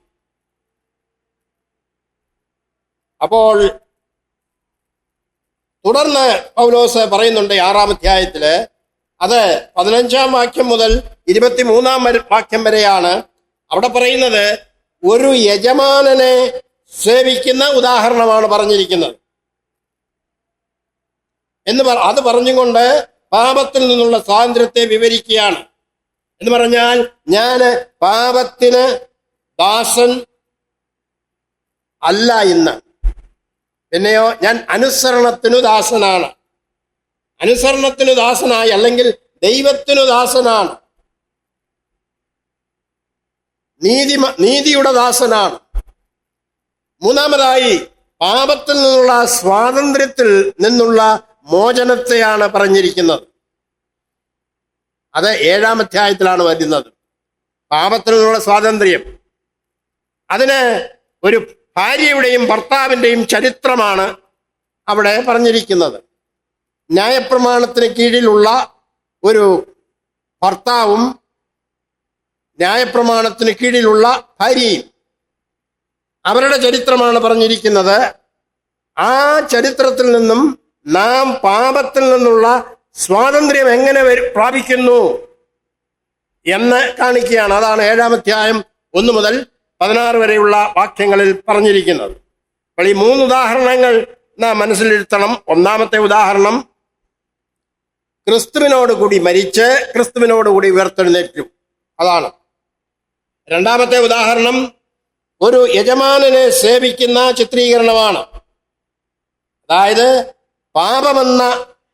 അപ്പോൾ തുടർന്ന് പൗലോസ് പറയുന്നുണ്ട് 6-ാം അധ്യായത്തില്, അത് 15-ാം വാക്യം മുതൽ 23-ാം വാക്യം വരെയാണ്. അവിടെ പറയുന്നത് ഒരു യജമാനനെ സേവിക്കുന്ന ഉദാഹരണമാണ് പറഞ്ഞിരിക്കുന്നത് അത് പറഞ്ഞുകൊണ്ട് പാപത്തിൽ നിന്നുള്ള സ്വാതന്ത്ര്യത്തെ വിവരിക്കുകയാണ്. എന്ന് പറഞ്ഞാൽ, ഞാൻ പാപത്തിന് ദാസൻ അല്ല ഇന്ന്, പിന്നെയോ ഞാൻ അനുസരണത്തിനു ദാസനാണ്. അനുസരണത്തിനു ദാസനായി, അല്ലെങ്കിൽ ദൈവത്തിനു ദാസനാണ്, നീതിയുടെ ദാസനാണ്. മൂന്നാമതായി, പാപത്തിൽ നിന്നുള്ള സ്വാതന്ത്ര്യത്തിൽ നിന്നുള്ള മോചനത്തെയാണ് പറഞ്ഞിരിക്കുന്നത്. അത് 7-ാം അധ്യായത്തിലാണ് വരുന്നത്. പാപത്തിൽ നിന്നുള്ള സ്വാതന്ത്ര്യം, അതിന് ഒരു ഭാര്യയുടെയും ഭർത്താവിൻ്റെയും ചരിത്രമാണ് അവിടെ പറഞ്ഞിരിക്കുന്നത്. ന്യായപ്രമാണത്തിന് കീഴിലുള്ള ഒരു ഭർത്താവും ന്യായപ്രമാണത്തിന് കീഴിലുള്ള ഭാര്യയും, അവരുടെ ചരിത്രമാണ് പറഞ്ഞിരിക്കുന്നത്. ആ ചരിത്രത്തിൽ നിന്നും നാം പാപത്തിൽ നിന്നുള്ള സ്വാതന്ത്ര്യം എങ്ങനെ പ്രാപിക്കുന്നു എന്ന് കാണിക്കുകയാണ്. അതാണ് 7-ാം അധ്യായം 1 മുതൽ 16 വരെയുള്ള വാക്യങ്ങളിൽ പറഞ്ഞിരിക്കുന്നത്. അപ്പോൾ ഈ 3 ഉദാഹരണങ്ങൾ നാം മനസ്സിലിരുത്തണം. ഒന്നാമത്തെ ഉദാഹരണം, ക്രിസ്തുവിനോടുകൂടി മരിച്ച് ക്രിസ്തുവിനോടുകൂടി ഉയർത്തെഴുന്നേറ്റു, അതാണ്. രണ്ടാമത്തെ ഉദാഹരണം ഒരു യജമാനനെ സേവിക്കുന്ന ചിത്രീകരണമാണ്. അതായത് പാപമെന്ന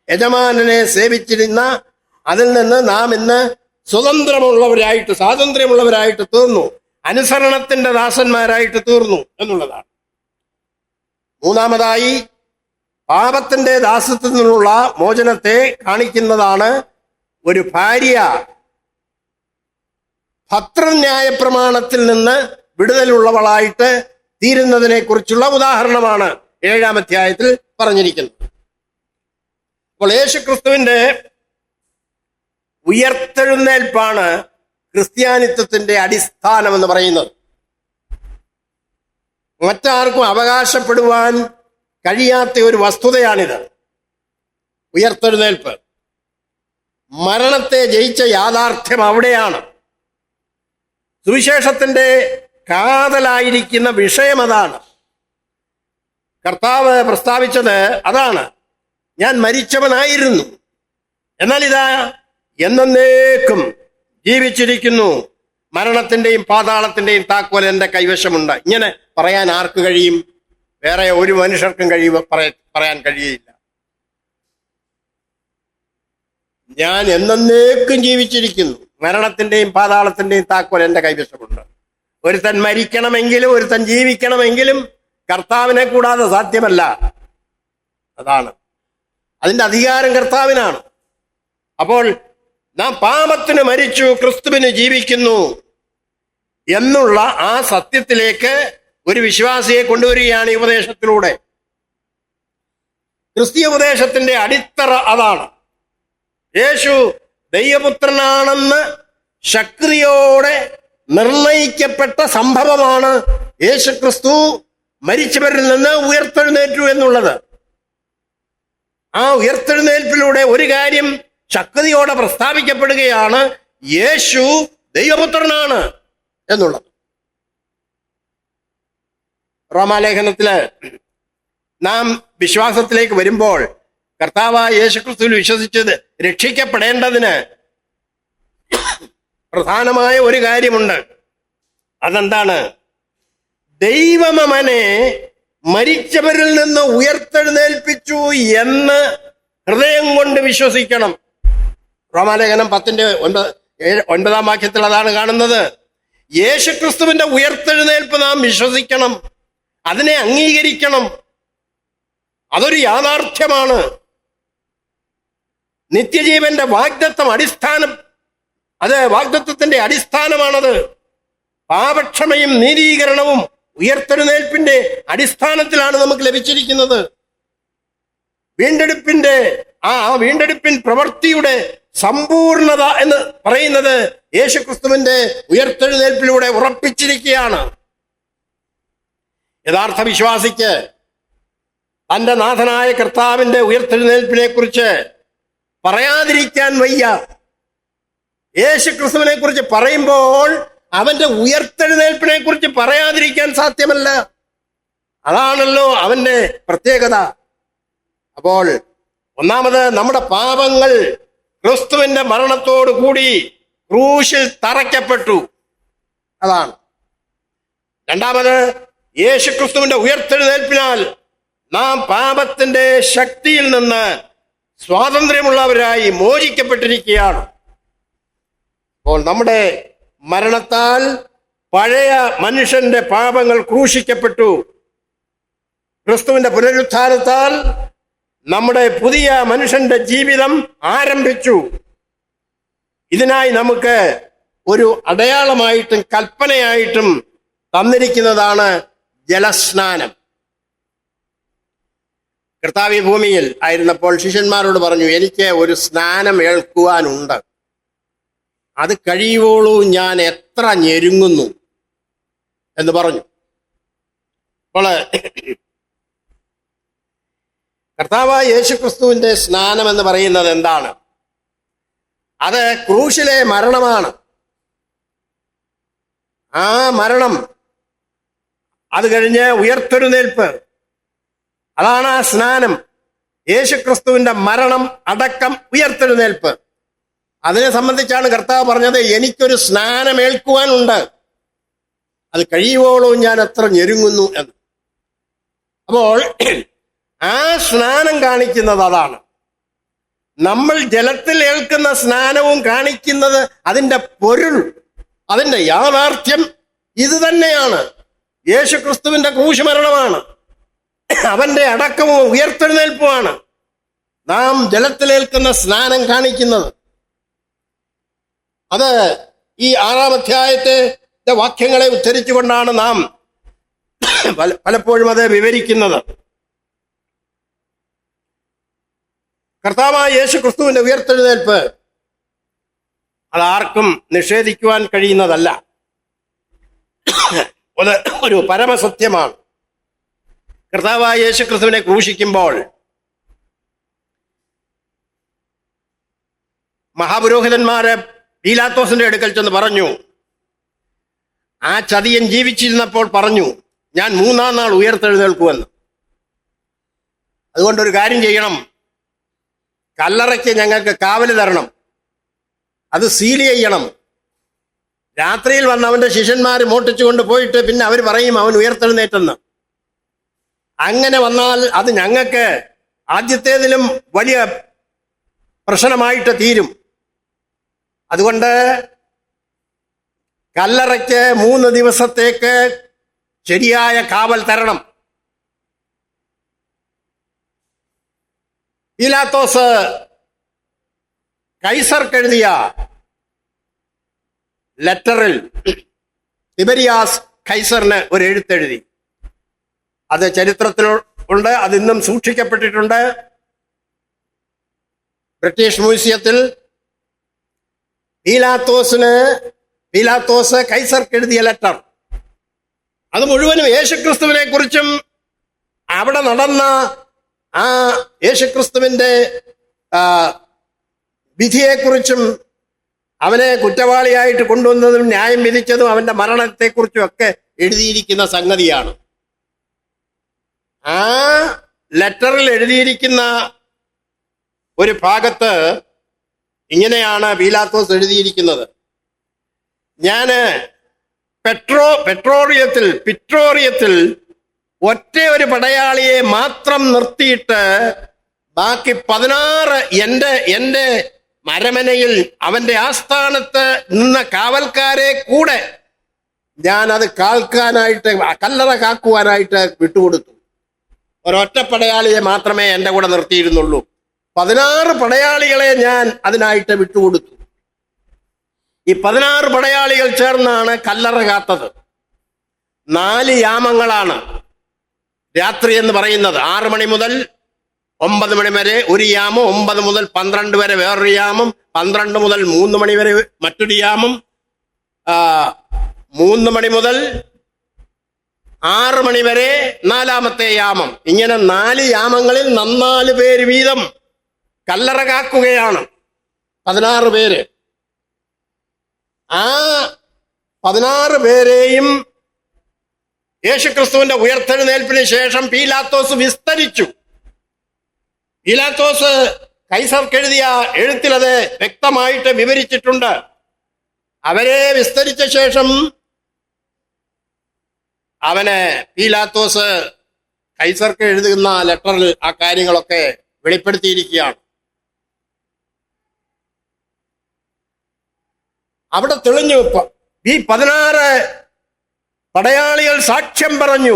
യജമാനനെ സേവിച്ചിരുന്ന അതിൽ നിന്ന് നാം ഇന്ന് സ്വാതന്ത്ര്യമുള്ളവരായിട്ട് തീർന്നു, അനുസരണത്തിന്റെ ദാസന്മാരായിട്ട് തീർന്നു എന്നുള്ളതാണ്. മൂന്നാമതായി, പാപത്തിന്റെ ദാസത്വത്തിൽ നിന്നുള്ള മോചനത്തെ കാണിക്കുന്നതാണ് ഒരു ഭാര്യ ഭർതൃന്യായ പ്രമാണത്തിൽ നിന്ന് വിടുതലുള്ളവളായിട്ട് തീരുന്നതിനെ കുറിച്ചുള്ള ഉദാഹരണമാണ് 7-ാം അധ്യായത്തിൽ പറഞ്ഞിരിക്കുന്നത്. അപ്പോൾ യേശുക്രിസ്തുവിന്റെ ഉയർത്തെഴുന്നേൽപ്പാണ് ക്രിസ്ത്യാനിത്വത്തിന്റെ അടിസ്ഥാനം എന്ന് പറയുന്നത്. മറ്റാർക്കും അവകാശപ്പെടുവാൻ കഴിയാത്ത ഒരു വസ്തുതയാണിത്. ഉയർത്തെഴുന്നേൽപ്പ്, മരണത്തെ ജയിച്ച യാഥാർത്ഥ്യം അവിടെയാണ്. സുവിശേഷത്തിന്റെ കാതലായിരിക്കുന്ന വിഷയം അതാണ്. കർത്താവ് പ്രസ്താവിച്ചത് അതാണ്. ഞാൻ മരിച്ചവനായിരുന്നു, എന്നാൽ ഇതാ എന്നേക്കും ജീവിച്ചിരിക്കുന്നു, മരണത്തിന്റെയും പാതാളത്തിന്റെയും താക്കോൽ എൻ്റെ കൈവശമുണ്ട്. ഇങ്ങനെ പറയാൻ ആർക്ക് കഴിയും? വേറെ ഒരു മനുഷ്യർക്കും പറയാൻ കഴിയില്ല. ഞാൻ എന്നേക്കും ജീവിച്ചിരിക്കുന്നു, മരണത്തിന്റെയും പാതാളത്തിന്റെയും താക്കോൽ എൻ്റെ കൈവശമുണ്ട്. ഒരുത്തൻ മരിക്കണമെങ്കിലും ഒരുത്തൻ ജീവിക്കണമെങ്കിലും കർത്താവിനെ കൂടാതെ സാധ്യമല്ല. അതാണ് അതിന്റെ അധികാരം കർത്താവിനാണ്. അപ്പോൾ നാം പാപത്തിന് മരിച്ചു, ക്രിസ്തുവിന് ജീവിക്കുന്നു എന്നുള്ള ആ സത്യത്തിലേക്ക് ഒരു വിശ്വാസിയെ കൊണ്ടുവരികയാണ് ഈ ഉപദേശത്തിലൂടെ. ക്രിസ്തീയ ഉപദേശത്തിന്റെ അടിത്തറ അതാണ്. യേശു ദൈവപുത്രനാണെന്ന് ശക്തിയോടെ നിർണയിക്കപ്പെട്ട സംഭവമാണ് യേശു ക്രിസ്തു മരിച്ചവരിൽ നിന്ന് ഉയർത്തെഴുന്നേറ്റു എന്നുള്ളത്. ആ ഉയർത്തെഴുന്നേൽപ്പിലൂടെ ഒരു കാര്യം ശക്തിയോടെ പ്രസ്താവിക്കപ്പെടുകയാണ്: യേശു ദൈവപുത്രനാണ് എന്നുള്ളത്. റോമാലേഖനത്തില് നാം വിശ്വാസത്തിലേക്ക് വരുമ്പോൾ കർത്താവായ യേശുക്രിസ്തുവിൽ വിശ്വസിച്ചത് രക്ഷിക്കപ്പെടേണ്ടതിന് പ്രധാനമായ ഒരു കാര്യമുണ്ട്. അതെന്താണ്? ദൈവം അവനെ മരിച്ചവരിൽ നിന്ന് ഉയർത്തെഴുന്നേൽപ്പിച്ചു എന്ന് ഹൃദയം കൊണ്ട് വിശ്വസിക്കണം. റോമാലേഖനം 10:9 വാക്യത്തിൽ അതാണ് കാണുന്നത്. യേശുക്രിസ്തുവിന്റെ ഉയർത്തെഴുന്നേൽപ്പ് നാം വിശ്വസിക്കണം, അതിനെ അംഗീകരിക്കണം. അതൊരു യാഥാർത്ഥ്യമാണ്. നിത്യജീവന്റെ വാഗ്ദത്തത്തിന്റെ അടിസ്ഥാനമാണത്. പാപക്ഷമയും നീതീകരണവും ഉയർത്തെഴുന്നേൽപ്പിന്റെ അടിസ്ഥാനത്തിലാണ് നമുക്ക് ലഭിച്ചിരിക്കുന്നത്. വീണ്ടെടുപ്പിൻ പ്രവൃത്തിയുടെ സമ്പൂർണത എന്ന് പറയുന്നത് യേശുക്രിസ്തുവിന്റെ ഉയർത്തെഴുന്നേൽപ്പിലൂടെ ഉറപ്പിച്ചിരിക്കുകയാണ്. യഥാർത്ഥ വിശ്വാസിക്ക് തന്റെ നാഥനായ കർത്താവിന്റെ ഉയർത്തെഴുന്നേൽപ്പിനെ കുറിച്ച് പറയാതിരിക്കാൻ വയ്യ. യേശുക്രിസ്തുവിനെ കുറിച്ച് പറയുമ്പോൾ അവന്റെ ഉയർത്തെഴുന്നേൽപ്പിനെ കുറിച്ച് പറയാതിരിക്കാൻ സാധ്യമല്ല. അതാണല്ലോ അവന്റെ പ്രത്യേകത. അപ്പോൾ ഒന്നാമത്, നമ്മുടെ പാപങ്ങൾ ക്രിസ്തുവിന്റെ മരണത്തോടു കൂടി ക്രൂശിൽ തറയ്ക്കപ്പെട്ടു. അതാണ്. രണ്ടാമത്, യേശുക്രിസ്തുവിന്റെ ഉയർത്തെഴുന്നേൽപ്പിനാൽ നാം പാപത്തിന്റെ ശക്തിയിൽ നിന്ന് സ്വാതന്ത്ര്യമുള്ളവരായി മോചിക്കപ്പെട്ടിരിക്കുകയാണ്. അപ്പോൾ നമ്മുടെ മരണത്താൽ പഴയ മനുഷ്യന്റെ പാപങ്ങൾ ക്രൂശിക്കപ്പെട്ടു. ക്രിസ്തുവിന്റെ പുനരുത്ഥാനത്താൽ നമ്മുടെ പുതിയ മനുഷ്യന്റെ ജീവിതം ആരംഭിച്ചു. ഇതിനായി നമുക്ക് ഒരു അടയാളമായിട്ടും കൽപ്പനയായിട്ടും തന്നിരിക്കുന്നതാണ് ജലസ്നാനം. കർത്താവ് ഭൂമിയിൽ ആയിരുന്നപ്പോൾ ശിഷ്യന്മാരോട് പറഞ്ഞു, എനിക്ക് ഒരു സ്നാനം ഏൽക്കുവാനുണ്ട്, അത് കഴിയുവോളൂ ഞാൻ എത്ര ഞെരുങ്ങുന്നു എന്ന് പറഞ്ഞു. അപ്പോൾ കർത്താവായ യേശുക്രിസ്തുവിന്റെ സ്നാനം എന്ന് പറയുന്നത് എന്താണ്? അത് ക്രൂശിലെ മരണമാണ്. ആ മരണം, അത് കഴിഞ്ഞ് ഉയർത്തെഴുന്നേൽപ്പ്, അതാണ് ആ സ്നാനം. യേശുക്രിസ്തുവിന്റെ മരണം, അടക്കം, ഉയർത്തെഴുന്നേൽപ്പ്, അതിനെ സംബന്ധിച്ചാണ് കർത്താവ് പറഞ്ഞത്, എനിക്കൊരു സ്നാനം ഏൽക്കുവാനുണ്ട്, അത് കഴിയുവോളൂ ഞാൻ എത്ര ഞെരുങ്ങുന്നു എന്ന്. അപ്പോൾ ആ സ്നാനം കാണിക്കുന്നത് അതാണ്. നമ്മൾ ജലത്തിൽ ഏൽക്കുന്ന സ്നാനവും കാണിക്കുന്നത് അതിന്റെ പൊരുൾ, അതിന്റെ യാഥാർത്ഥ്യം ഇത് തന്നെയാണ്. യേശുക്രിസ്തുവിന്റെ ക്രൂശുമരണമാണ്, അവന്റെ അടക്കവും ഉയർത്തെഴുന്നേൽപ്പുമാണ് നാം ജലത്തിലേൽക്കുന്ന സ്നാനം കാണിക്കുന്നത്. അത് ഈ 6-ാം അധ്യായത്തെ വാക്യങ്ങളെ ഉദ്ധരിച്ചുകൊണ്ടാണ് നാം പലപ്പോഴും അത് വിവരിക്കുന്നത്. കർത്താവായ യേശു ക്രിസ്തുവിന്റെ ഉയർത്തെഴുന്നേൽപ്പ് അതാർക്കും നിഷേധിക്കുവാൻ കഴിയുന്നതല്ല. ഒരു പരമസത്യമാണ്. കർത്താവായ യേശു ക്രിസ്തുവിനെ ക്രൂശിക്കുമ്പോൾ മഹാപുരോഹിതന്മാരെ പീലാത്തോസിന്റെ അടുക്കൽ ചെന്ന് പറഞ്ഞു, ആ ചതിയൻ ജീവിച്ചിരുന്നപ്പോൾ പറഞ്ഞു, ഞാൻ 3-ാം നാൾ ഉയർത്തെഴുന്നേൽക്കുമെന്ന്. അതുകൊണ്ടൊരു കാര്യം ചെയ്യണം, കല്ലറയ്ക്ക് ഞങ്ങൾക്ക് കാവല് തരണം, അത് സീൽ ചെയ്യണം. രാത്രിയിൽ വന്ന് അവന്റെ ശിഷ്യന്മാർ മോട്ടിച്ചുകൊണ്ട് പോയിട്ട് പിന്നെ അവർ പറയും അവൻ ഉയർത്തെഴുന്നേറ്റെന്ന്. അങ്ങനെ വന്നാൽ അത് ഞങ്ങൾക്ക് ആദ്യത്തേതിലും വലിയ പ്രശ്നമായിട്ട് തീരും. അതുകൊണ്ട് കല്ലറയ്ക്ക് 3 ദിവസത്തേക്ക് ശരിയായ കാവൽ തരണം. പീലാത്തോസ് കൈസർക്കെഴുതിയ ലെറ്ററിൽ തിബരിയാസ് കൈസറിന് ഒരു എഴുത്തെഴുതി. അത് ചരിത്രത്തിൽ ഉണ്ട്, അത് ഇന്നും സൂക്ഷിക്കപ്പെട്ടിട്ടുണ്ട്. ബ്രിട്ടീഷ് മ്യൂസിയത്തിൽ പീലാത്തോസ് കൈസർക്കെഴുതിയ ലെറ്റർ, അത് മുഴുവനും യേശുക്രിസ്തുവിനെ കുറിച്ചും അവിടെ നടന്ന ആ യേശുക്രിസ്തുവിന്റെ വിധിയെക്കുറിച്ചും അവനെ കുറ്റവാളിയായിട്ട് കൊണ്ടുവന്നതും ന്യായം വിധിച്ചതും അവന്റെ മരണത്തെക്കുറിച്ചും ഒക്കെ എഴുതിയിരിക്കുന്ന സംഗതിയാണ്. ആ ലെറ്ററിൽ എഴുതിയിരിക്കുന്ന ഒരു ഭാഗത്ത് ഇങ്ങനെയാണ് പീലാത്തോസ് എഴുതിയിരിക്കുന്നത്: ഞാന് പിട്രോറിയത്തിൽ ഒറ്റ ഒരു പടയാളിയെ മാത്രം നിർത്തിയിട്ട് ബാക്കി 16 എന്റെ മരമനയിൽ അവന്റെ ആസ്ഥാനത്ത് നിന്ന കാവൽക്കാരെ കൂടെ ഞാൻ അത് കല്ലറ കാക്കുവാനായിട്ട് വിട്ടുകൊടുത്തു. ഒരൊറ്റ പടയാളിയെ മാത്രമേ എൻ്റെ കൂടെ നിർത്തിയിരുന്നുള്ളൂ. 16 പടയാളികളെ ഞാൻ അതിനായിട്ട് വിട്ടുകൊടുത്തു. ഈ 16 പടയാളികൾ ചേർന്നാണ് കല്ലറ കാത്തത്. 4 യാമങ്ങളാണ് രാത്രി എന്ന് പറയുന്നത്. 6 മണി മുതൽ 9 മണി വരെ ഒരു യാമം, 9 മുതൽ 12 വരെ വേറൊരു യാമം, 12 മുതൽ 3 മണി വരെ മറ്റൊരു യാമം, 3 മണി മുതൽ 6 മണി വരെ 4-ാമത്തെ യാമം. ഇങ്ങനെ 4 യാമങ്ങളിൽ 4 പേര് വീതം കല്ലറ കാക്കുകയാണ്. 16 പേര്. ആ 16 പേരെയും യേശുക്രിസ്തുവിന്റെ ഉയർത്തെഴുന്നേൽപ്പിന് ശേഷം പീലാത്തോസ് വിസ്തരിച്ചു. പീലാത്തോസ് കൈസർക്കെഴുതിയ എഴുത്തിൽ അത് വ്യക്തമായിട്ട് വിവരിച്ചിട്ടുണ്ട്. അവരെ വിസ്തരിച്ച ശേഷം പീലാത്തോസ് കൈസർക്ക് എഴുതുന്ന ലെറ്ററിൽ ആ കാര്യങ്ങളൊക്കെ വെളിപ്പെടുത്തിയിരിക്കുകയാണ്. അവിടെ തെളിഞ്ഞു. ഈ 16 പടയാളികൾ സാക്ഷ്യം പറഞ്ഞു.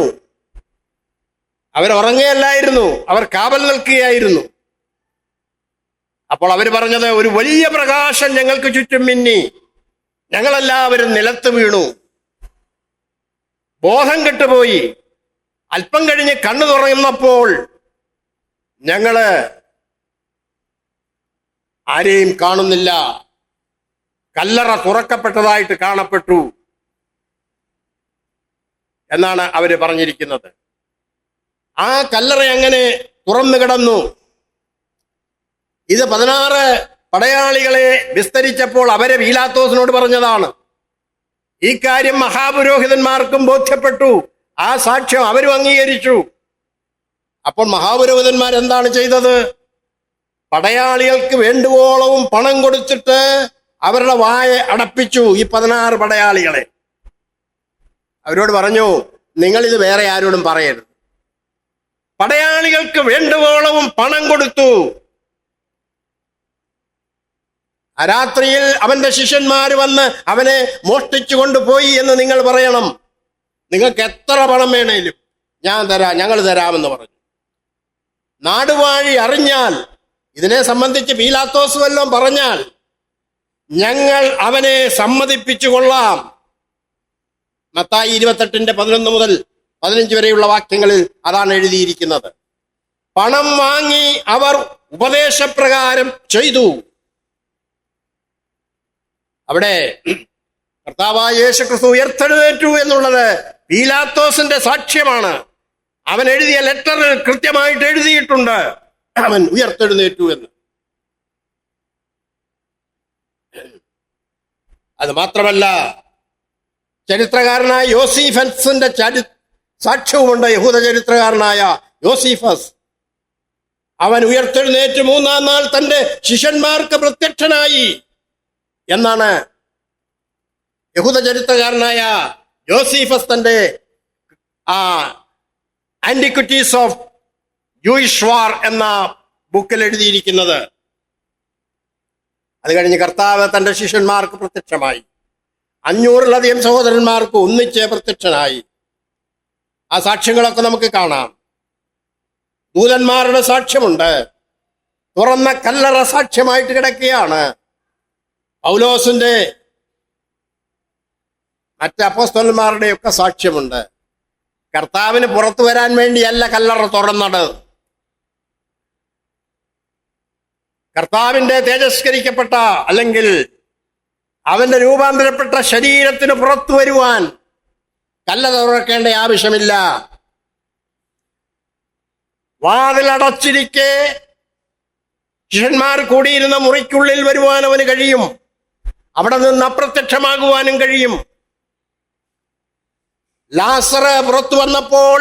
അവരുറങ്ങുകയല്ലായിരുന്നു, അവർ കാവൽ നിൽക്കുകയായിരുന്നു. അപ്പോൾ അവർ പറഞ്ഞത്, ഒരു വലിയ പ്രകാശം ഞങ്ങൾക്ക് ചുറ്റും മിന്നി, ഞങ്ങളെല്ലാവരും നിലത്ത് വീണു, ബോധം കെട്ടുപോയി. അല്പം കഴിഞ്ഞ് കണ്ണു തുറന്നപ്പോൾ ഞങ്ങള് ആരെയും കാണുന്നില്ല, കല്ലറ തുറക്കപ്പെട്ടതായിട്ട് കാണപ്പെട്ടു എന്നാണ് അവര് പറഞ്ഞിരിക്കുന്നത്. ആ കല്ലറ അങ്ങനെ തുറന്നു കിടന്നു. ഇത് 16 പടയാളികളെ വിസ്തരിച്ചപ്പോൾ അവരെ പീലാത്തോസിനോട് പറഞ്ഞതാണ്. ഈ കാര്യം മഹാപുരോഹിതന്മാർക്കും ബോധ്യപ്പെട്ടു. ആ സാക്ഷ്യം അവരും അംഗീകരിച്ചു. അപ്പോൾ മഹാപുരോഹിതന്മാർ എന്താണ് ചെയ്തത്? പടയാളികൾക്ക് വേണ്ടുവോളവും പണം കൊടുത്തിട്ട് അവരുടെ വായ അടപ്പിച്ചു. ഈ 16 പടയാളികളെ അവരോട് പറഞ്ഞു, നിങ്ങളിത് വേറെ ആരോടും പറയരുത്. പടയാളികൾക്ക് വേണ്ടുവോളവും പണം കൊടുത്തു. ആ രാത്രിയിൽ അവന്റെ ശിഷ്യന്മാർ വന്ന് അവനെ മോഷ്ടിച്ചു കൊണ്ടുപോയി എന്ന് നിങ്ങൾ പറയണം. നിങ്ങൾക്ക് എത്ര പണം വേണേലും ഞങ്ങൾ തരാമെന്ന് പറഞ്ഞു. നാടുവാഴി അറിഞ്ഞാൽ, ഇതിനെ സംബന്ധിച്ച് പീലാത്തോസ് വല്ലതും പറഞ്ഞാൽ, ഞങ്ങൾ അവനെ സമ്മതിപ്പിച്ചു കൊള്ളാം. മത്തായി 28:11 മുതൽ 15 വരെയുള്ള വാക്യങ്ങളിൽ അതാണ് എഴുതിയിരിക്കുന്നത്. പണം വാങ്ങി അവർ ഉപദേശപ്രകാരം ചെയ്തു. അവിടെ കർത്താവായ യേശുക്രിസ്തു ഉയർത്തെഴുന്നേറ്റു എന്നുള്ളത് പീലാത്തോസിന്റെ സാക്ഷ്യമാണ്. അവൻ എഴുതിയ ലെറ്ററിൽ കൃത്യമായിട്ട് എഴുതിയിട്ടുണ്ട് അവൻ ഉയർത്തെഴുന്നേറ്റു എന്ന്. അത് മാത്രമല്ല, ചരിത്രകാരനായ യോസീഫസിന്റെ സാക്ഷ്യവുമുണ്ട്. യഹൂദ ചരിത്രകാരനായ യോസീഫസ് അവൻ ഉയർത്തെഴുന്നേറ്റ് 3-ാം നാൾ തന്റെ ശിഷ്യന്മാർക്ക് പ്രത്യക്ഷനായി എന്നാണ് യഹൂദ ചരിത്രകാരനായ യോസീഫസ് തന്റെ ആന്റിക്വിറ്റീസ് ഓഫ് ജൂയിഷ് വാർ എന്ന ബുക്കിൽ എഴുതിയിരിക്കുന്നത്. അത് കഴിഞ്ഞ് കർത്താവ് തന്റെ ശിഷ്യന്മാർക്ക് പ്രത്യക്ഷമായി. 500-ലധികം സഹോദരന്മാർക്ക് ഒന്നിച്ച് പ്രത്യക്ഷനായി. ആ സാക്ഷ്യങ്ങളൊക്കെ നമുക്ക് കാണാം. ദൂതന്മാരുടെ സാക്ഷ്യമുണ്ട്. തുറന്ന കല്ലറ സാക്ഷ്യമായിട്ട് കിടക്കുകയാണ്. പൗലോസിന്റെ മറ്റ് അപ്പോസ്തലന്മാരുടെയൊക്കെ സാക്ഷ്യമുണ്ട്. കർത്താവിന് പുറത്തു വരാൻ വേണ്ടിയല്ല കല്ലറ തുറന്നത്. കർത്താവിന്റെ തേജസ്കരിക്കപ്പെട്ട അല്ലെങ്കിൽ അവന്റെ രൂപാന്തരപ്പെട്ട ശരീരത്തിന് പുറത്തു വരുവാൻ കല്ലറ തുറക്കേണ്ട ആവശ്യമില്ല. വാതിലടച്ചിരിക്കെ ശിഷ്യന്മാർ കൂടിയിരുന്ന മുറിക്കുള്ളിൽ വരുവാൻ അവന് കഴിയും. അവിടെ നിന്ന് അപ്രത്യക്ഷമാകുവാനും കഴിയും. ലാസർ പുറത്തു വന്നപ്പോൾ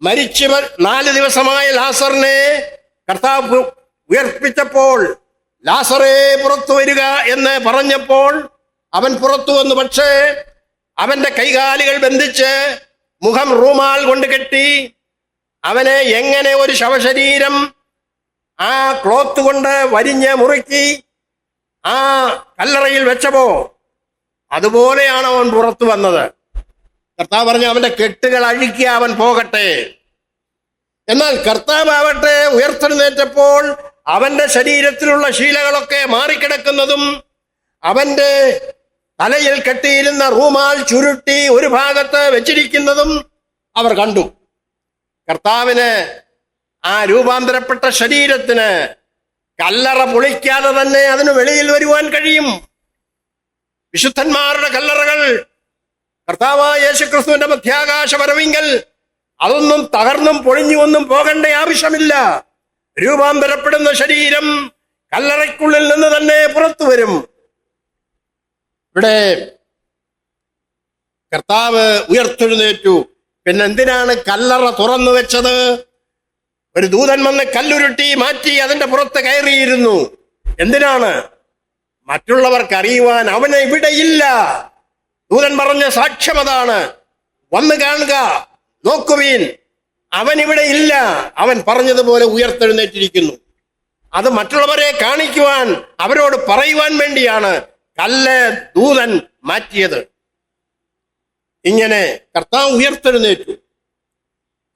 മരിച്ച് 4 ദിവസമായ ലാസറിനെ കർത്താവ് ഉയർപ്പിച്ചപ്പോൾ ലാസറേ പുറത്തു വരിക എന്ന് പറഞ്ഞപ്പോൾ അവൻ പുറത്തു വന്നു. പക്ഷേ അവന്റെ കൈകാലുകൾ ബന്ധിച്ച് മുഖം റൂമാൽ കൊണ്ട് കെട്ടി അവനെ എങ്ങനെ ഒരു ശവശരീരം ആ ക്ലോത്ത് കൊണ്ട് വരിഞ്ഞ് മുറുക്കി ആ കല്ലറയിൽ വെച്ചപ്പോ അതുപോലെയാണ് അവൻ പുറത്തു വന്നത്. കർത്താവ് പറഞ്ഞു, അവന്റെ കെട്ടുകൾ അഴിക്കുക, അവൻ പോകട്ടെ. എന്നാൽ കർത്താവ് ആവട്ടെ ഉയർത്തെഴുന്നേറ്റപ്പോൾ അവന്റെ ശരീരത്തിലുള്ള ശീലകളൊക്കെ മാറിക്കിടക്കുന്നതും അവന്റെ തലയിൽ കെട്ടിയിരുന്ന റൂമാൽ ചുരുട്ടി ഒരു ഭാഗത്ത് വെച്ചിരിക്കുന്നതും അവർ കണ്ടു. കർത്താവിന് ആ രൂപാന്തരപ്പെട്ട ശരീരത്തിന് കല്ലറ പൊളിക്കാതെ തന്നെ അതിന് വെളിയിൽ വരുവാൻ കഴിയും. വിശുദ്ധന്മാരുടെ കല്ലറകൾ കർത്താവായ യേശുക്രിസ്തുവിന്റെ മധ്യാകാശ വരവിങ്കൽ അതൊന്നും തകർന്നും പൊളിഞ്ഞുവൊന്നും പോകേണ്ട ആവശ്യമില്ല. രൂപാന്തരപ്പെടുന്ന ശരീരം കല്ലറയ്ക്കുള്ളിൽ നിന്ന് തന്നെ പുറത്തു വരും. ഇവിടെ കർത്താവ് ഉയർത്തെഴുന്നേറ്റു. പിന്നെ എന്തിനാണ് കല്ലറ തുറന്നു വെച്ചത്? ഒരു ദൂതൻ വന്ന് കല്ലുരുട്ടി മാറ്റി അതിന്റെ പുറത്ത് കയറിയിരുന്നു. എന്തിനാണ്? മറ്റുള്ളവർക്ക് അറിയുവാൻ അവന് ഇവിടെയില്ല. ദൂതൻ പറഞ്ഞ സാക്ഷ്യം അതാണ്. വന്ന് കാണുക, നോക്കുവീൻ, അവൻ ഇവിടെ ഇല്ല. അവൻ പറഞ്ഞതുപോലെ ഉയർത്തെഴുന്നേറ്റിരിക്കുന്നു. അത് മറ്റുള്ളവരെ കാണിക്കുവാൻ, അവരോട് പറയുവാൻ വേണ്ടിയാണ് കല്ല് ദൂതൻ മാറ്റിയത്. ഇങ്ങനെ കർത്താവ് ഉയർത്തെഴുന്നേറ്റു.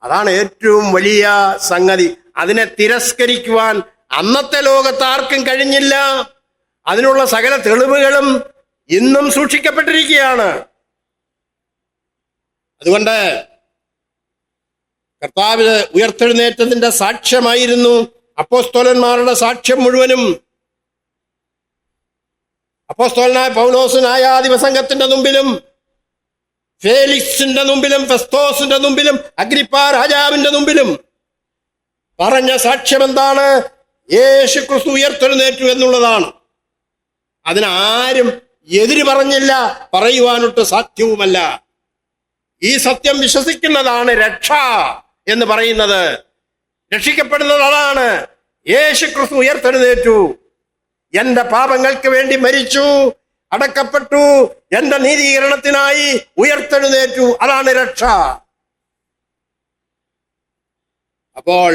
അതാണ് ഏറ്റവും വലിയ സംഗതി. അതിനെ തിരസ്കരിക്കുവാൻ അന്നത്തെ ലോകത്ത് ആർക്കും കഴിഞ്ഞില്ല. അതിനുള്ള സകല തെളിവുകളും ഇന്നും സൂക്ഷിക്കപ്പെട്ടിരിക്കുകയാണ്. അതുകൊണ്ട് കർത്താവിന് ഉയർത്തെഴുന്നേറ്റതിന്റെ സാക്ഷ്യമായിരുന്നു അപ്പോസ്തലന്മാരുടെ സാക്ഷ്യം മുഴുവനും. അപ്പോസ്തലനായ പൗലോസ് ന്യായാധിപസംഘത്തിന്റെ മുമ്പിലും ഫേലിക്സിന്റെ മുമ്പിലും ഫെസ്തോസിന്റെ മുമ്പിലും അഗ്രിപ്പാ രാജാവിന്റെ മുമ്പിലും പറഞ്ഞ സാക്ഷ്യം എന്താണ്? യേശുക്രിസ്തു ഉയർത്തെഴുന്നേറ്റു എന്നുള്ളതാണ്. അതിനാരും എതിര് പറഞ്ഞില്ല, പറയുവാനൊട്ട് സാധ്യവുമല്ല. ഈ സത്യം വിശ്വസിക്കുന്നതാണ് രക്ഷ എന്ന് പറയുന്നത്. രക്ഷിക്കപ്പെടുന്നത് അതാണ്. യേശുക്രിസ്തു ഉയർത്തെഴുന്നേറ്റു, എന്റെ പാപങ്ങൾക്ക് വേണ്ടി മരിച്ചു, അടക്കപ്പെട്ടു, എന്റെ നീതീകരണത്തിനായി ഉയർത്തെഴുന്നേറ്റു. അതാണ് രക്ഷ. അപ്പോൾ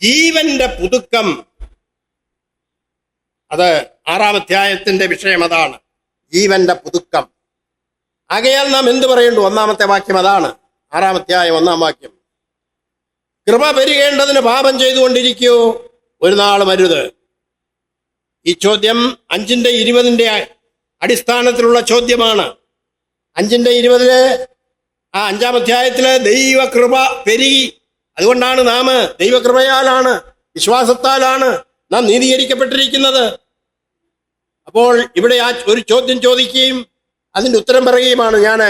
ജീവന്റെ പുതുക്കം, അത് 6-ാം അധ്യായത്തിന്റെ വിഷയം അതാണ്, ജീവന്റെ പുതുക്കം. ആകയാൽ നാം എന്ത് പറയേണ്ടു? 1-ാമത്തെ വാക്യം അതാണ്. 6-ാം അധ്യായം 1-ാം വാക്യം. കൃപ പെരുകേണ്ടതിന് പാപം ചെയ്തുകൊണ്ടിരിക്കൂ, ഒരു നാളും അരുത്. ഈ ചോദ്യം 5:20 അടിസ്ഥാനത്തിലുള്ള ചോദ്യമാണ്. 5:20 ആ 5-ാം അധ്യായത്തില് ദൈവകൃപ പെരുകി. അതുകൊണ്ടാണ് നാം ദൈവകൃപയാലാണ് വിശ്വാസത്താലാണ് നാം നീതീകരിക്കപ്പെട്ടിരിക്കുന്നത്. അപ്പോൾ ഇവിടെ ആ ഒരു ചോദ്യം ചോദിക്കുകയും അതിൻ്റെ ഉത്തരം പറയുകയുമാണ്. ഞാൻ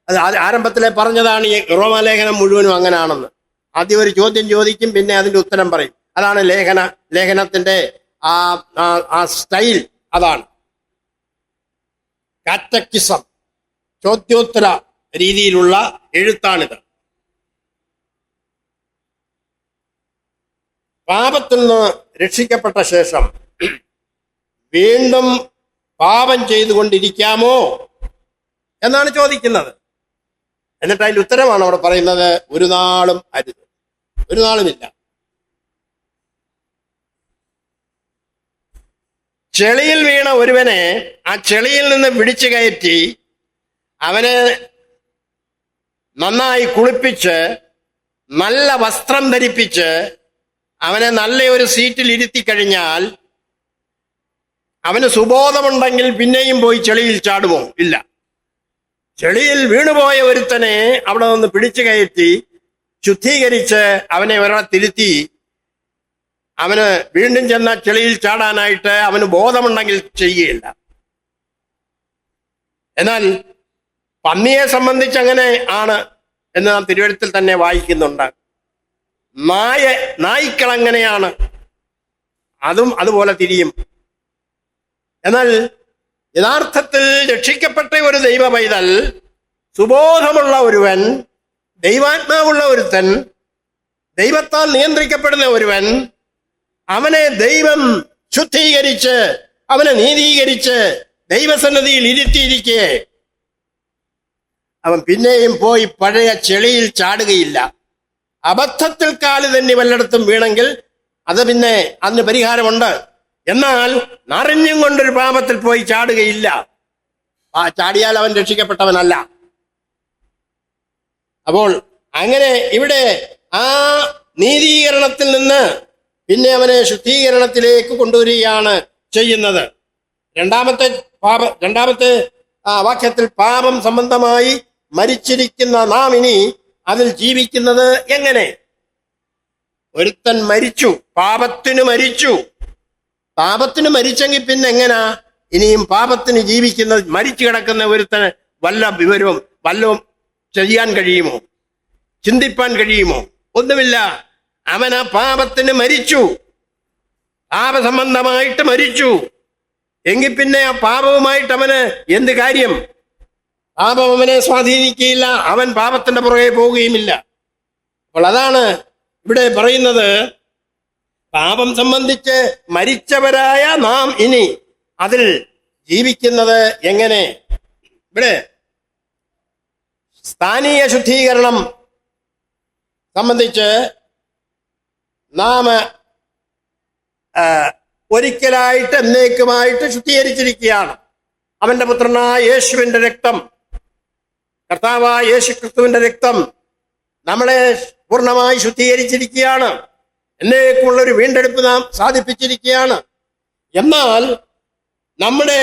അത് ആരംഭത്തിലെ പറഞ്ഞതാണ്, ഈ റോമാലേഖനം മുഴുവനും അങ്ങനെയാണെന്ന്. ആദ്യം ഒരു ചോദ്യം ചോദിക്കും, പിന്നെ അതിൻ്റെ ഉത്തരം പറയും. അതാണ് ലേഖനത്തിന്റെ ആ സ്റ്റൈൽ. അതാണ് കാറ്റക്കിസം, ചോദ്യോത്തര രീതിയിലുള്ള എഴുത്താണിത്. പാപത്തിൽ നിന്ന് രക്ഷിക്കപ്പെട്ട ശേഷം വീണ്ടും പാപം ചെയ്തുകൊണ്ടിരിക്കാമോ എന്നാണ് ചോദിക്കുന്നത്. എന്നിട്ട് അതിൻ്റെ ഉത്തരമാണ് അവിടെ പറയുന്നത്, ഒരു നാളും അരുത്, ഒരു നാളുമില്ല. ചെളിയിൽ വീണ ഒരുവനെ ആ ചെളിയിൽ നിന്ന് പിടിച്ചു കയറ്റി അവനെ നന്നായി കുളിപ്പിച്ച് നല്ല വസ്ത്രം ധരിപ്പിച്ച് അവനെ നല്ല ഒരു സീറ്റിൽ ഇരുത്തി കഴിഞ്ഞാൽ അവന് സുബോധമുണ്ടെങ്കിൽ പിന്നെയും പോയി ചെളിയിൽ ചാടുമോ? ഇല്ല. ചെളിയിൽ വീണുപോയ ഒരുത്തനെ അവിടെ നിന്ന് പിടിച്ചു കയറ്റി ശുദ്ധീകരിച്ച് അവനെ ഒരിടത്തിരുത്തി അവന് വീണ്ടും ചെന്ന ചെളിയിൽ ചാടാനായിട്ട് അവന് ബോധമുണ്ടെങ്കിൽ ചെയ്യുകയില്ല. എന്നാൽ പന്നിയെ സംബന്ധിച്ച് അങ്ങനെ ആണ് എന്ന് നാം തിരുവെഴുത്തിൽ തന്നെ വായിക്കുന്നുണ്ട്. നായ്ക്കളെങ്ങനെയാണ്, അതും അതുപോലെ തിരിയും. എന്നാൽ യഥാർത്ഥത്തിൽ രക്ഷിക്കപ്പെട്ട ഒരു ദൈവ പൈതൽ, സുബോധമുള്ള ഒരുവൻ, ദൈവാത്മാവുള്ള ഒരുത്തൻ, ദൈവത്താൽ നിയന്ത്രിക്കപ്പെടുന്ന ഒരുവൻ, അവനെ ദൈവം ശുദ്ധീകരിച്ച് അവനെ നീതീകരിച്ച് ദൈവസന്നിധിയിൽ ഇരുത്തിയിരിക്കെ അവൻ പിന്നെയും പോയി പഴയ ചെളിയിൽ ചാടുകയില്ല. അബദ്ധത്തിൽ കാല് തന്നെ വല്ലയിടത്തും വീണെങ്കിൽ അത് പിന്നെ അതിന് പരിഹാരമുണ്ട്. എന്നാൽ നറിഞ്ഞും കൊണ്ടൊരു പാപത്തിൽ പോയി ചാടുകയില്ല. ചാടിയാൽ അവൻ രക്ഷിക്കപ്പെട്ടവനല്ല. അപ്പോൾ അങ്ങനെ ഇവിടെ ആ നീതീകരണത്തിൽ നിന്ന് പിന്നെ അവനെ ശുദ്ധീകരണത്തിലേക്ക് കൊണ്ടുവരികയാണ് ചെയ്യുന്നത്. രണ്ടാമത്തെ വാക്യത്തിൽ പാപം സംബന്ധമായി മരിച്ചിരിക്കുന്ന നാം ഇനി അതിൽ ജീവിക്കുന്നത് എങ്ങനെ? ഒരുത്തൻ മരിച്ചു, പാപത്തിന് മരിച്ചെങ്കിൽ പിന്നെ എങ്ങനാ ഇനിയും പാപത്തിന് ജീവിക്കുന്നത്? മരിച്ചു കിടക്കുന്ന ഒരുത്തന് വല്ല വിവരവും വല്ലതും ചെയ്യാൻ കഴിയുമോ? ചിന്തിപ്പാൻ കഴിയുമോ? ഒന്നുമില്ല. അവൻ ആ പാപത്തിന് മരിച്ചു, പാപസംബന്ധമായിട്ട് മരിച്ചു. എങ്കിൽ പിന്നെ ആ പാപവുമായിട്ട് അവന് എന്ത് കാര്യം? പാപം അവനെ സ്വാധീനിക്കുകയില്ല, അവൻ പാപത്തിന്റെ പുറകെ പോവുകയുമില്ല. അപ്പോൾ അതാണ് ഇവിടെ പറയുന്നത്, പാപം സംബന്ധിച്ച് മരിച്ചവരായ നാം ഇനി അതിൽ ജീവിക്കുന്നത് എങ്ങനെ? ഇവിടെ സ്ഥാനീയ ശുദ്ധീകരണം സംബന്ധിച്ച് നാം ഒരിക്കലായിട്ട് എന്നേക്കുമായിട്ട് ശുദ്ധീകരിച്ചിരിക്കുകയാണ്. അവന്റെ പുത്രനായ യേശുവിന്റെ രക്തം, കർത്താവായ യേശു ക്രിസ്തുവിന്റെ രക്തം നമ്മളെ പൂർണ്ണമായി ശുദ്ധീകരിച്ചിരിക്കുകയാണ്. എന്നേക്കുമുള്ള ഒരു വീണ്ടെടുപ്പ് നാം സാധിപ്പിച്ചിരിക്കുകയാണ്. എന്നാൽ നമ്മുടെ